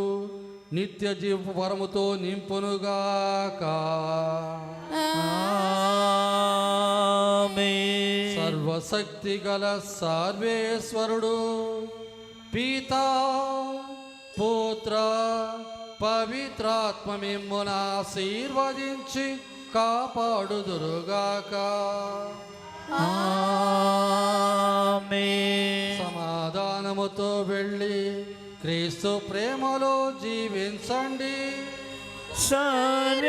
నిత్య జీవ వరముతో నింపునుగాక. ఆమేన్. సర్వశక్తి గల సర్వేశ్వరుడు పితా పుత్ర పవిత్రాత్మ మిమ్మును ఆశీర్వదించి కాపాడుదురుగాక. ఆమేన్. సమాధానముతో వెళ్ళి క్రీస్తు ప్రేమలో జీవించండి. సర్వేశ్వరునికి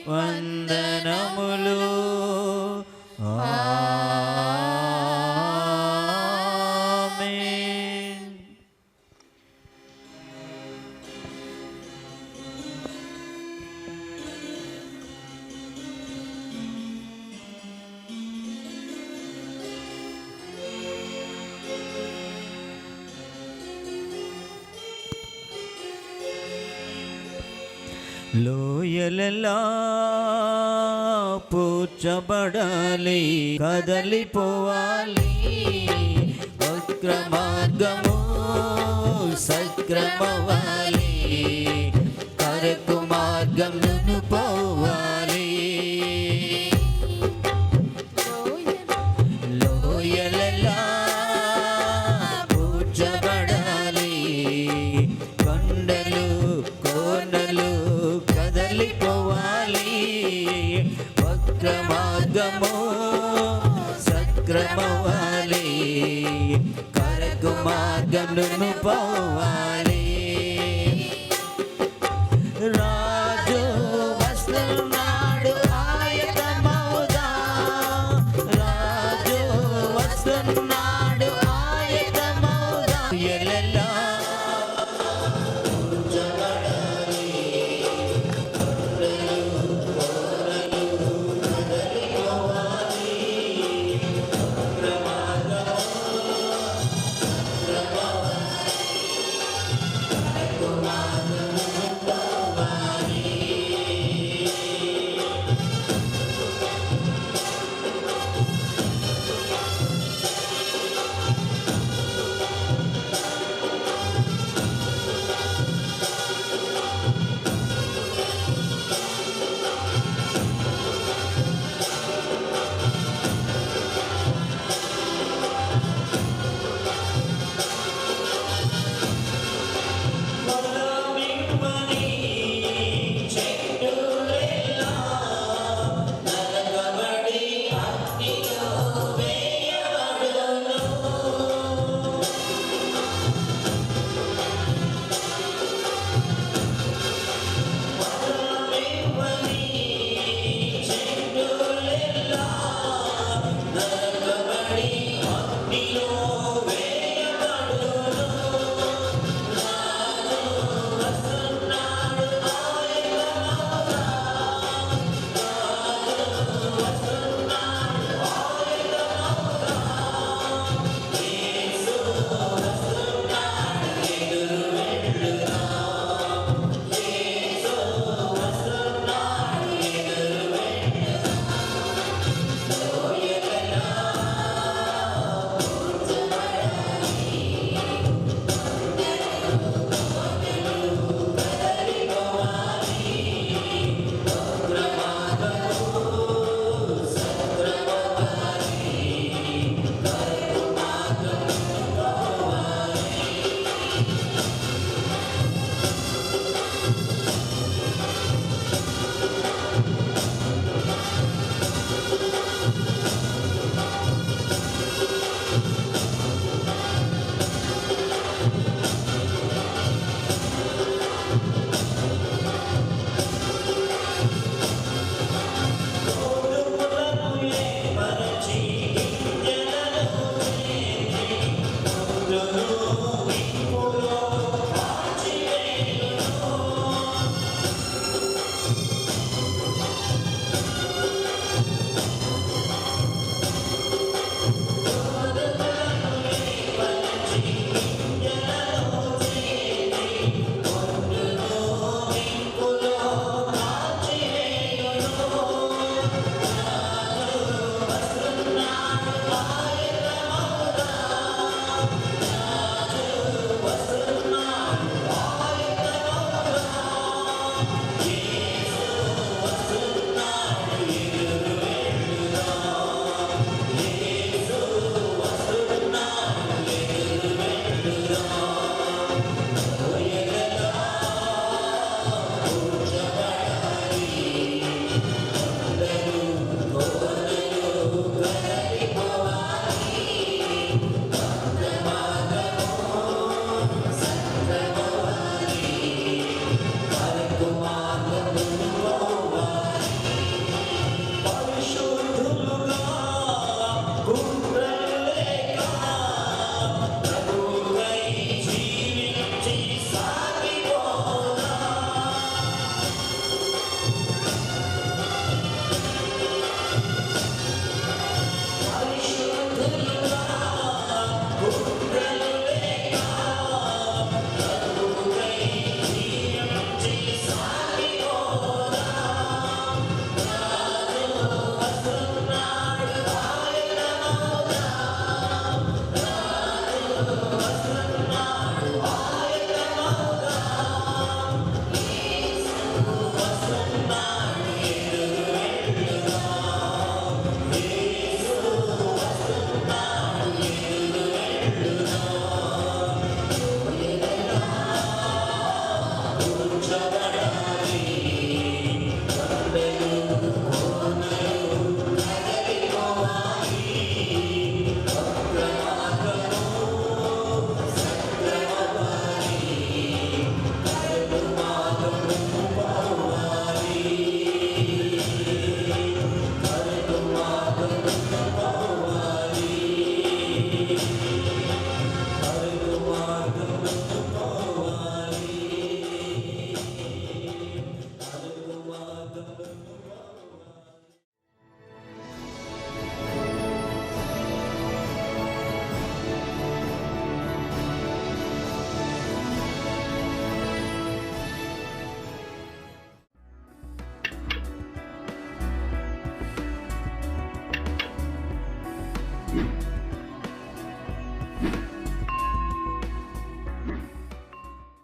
వందనములు. ఆమేన్. లోయలలా పూడ్చబడాలి, కదలిపోవాలి. వక్ర మార్గము సక్రమవాలి, కరకు మార్గమును పోవాలి. లోయలలా పూడ్చబడాలి, కొండలు కోనలు కదలిపోవాలి. వక్ర మార్గము సక్రమవాలి, కరకు మార్గమును పోవాలి.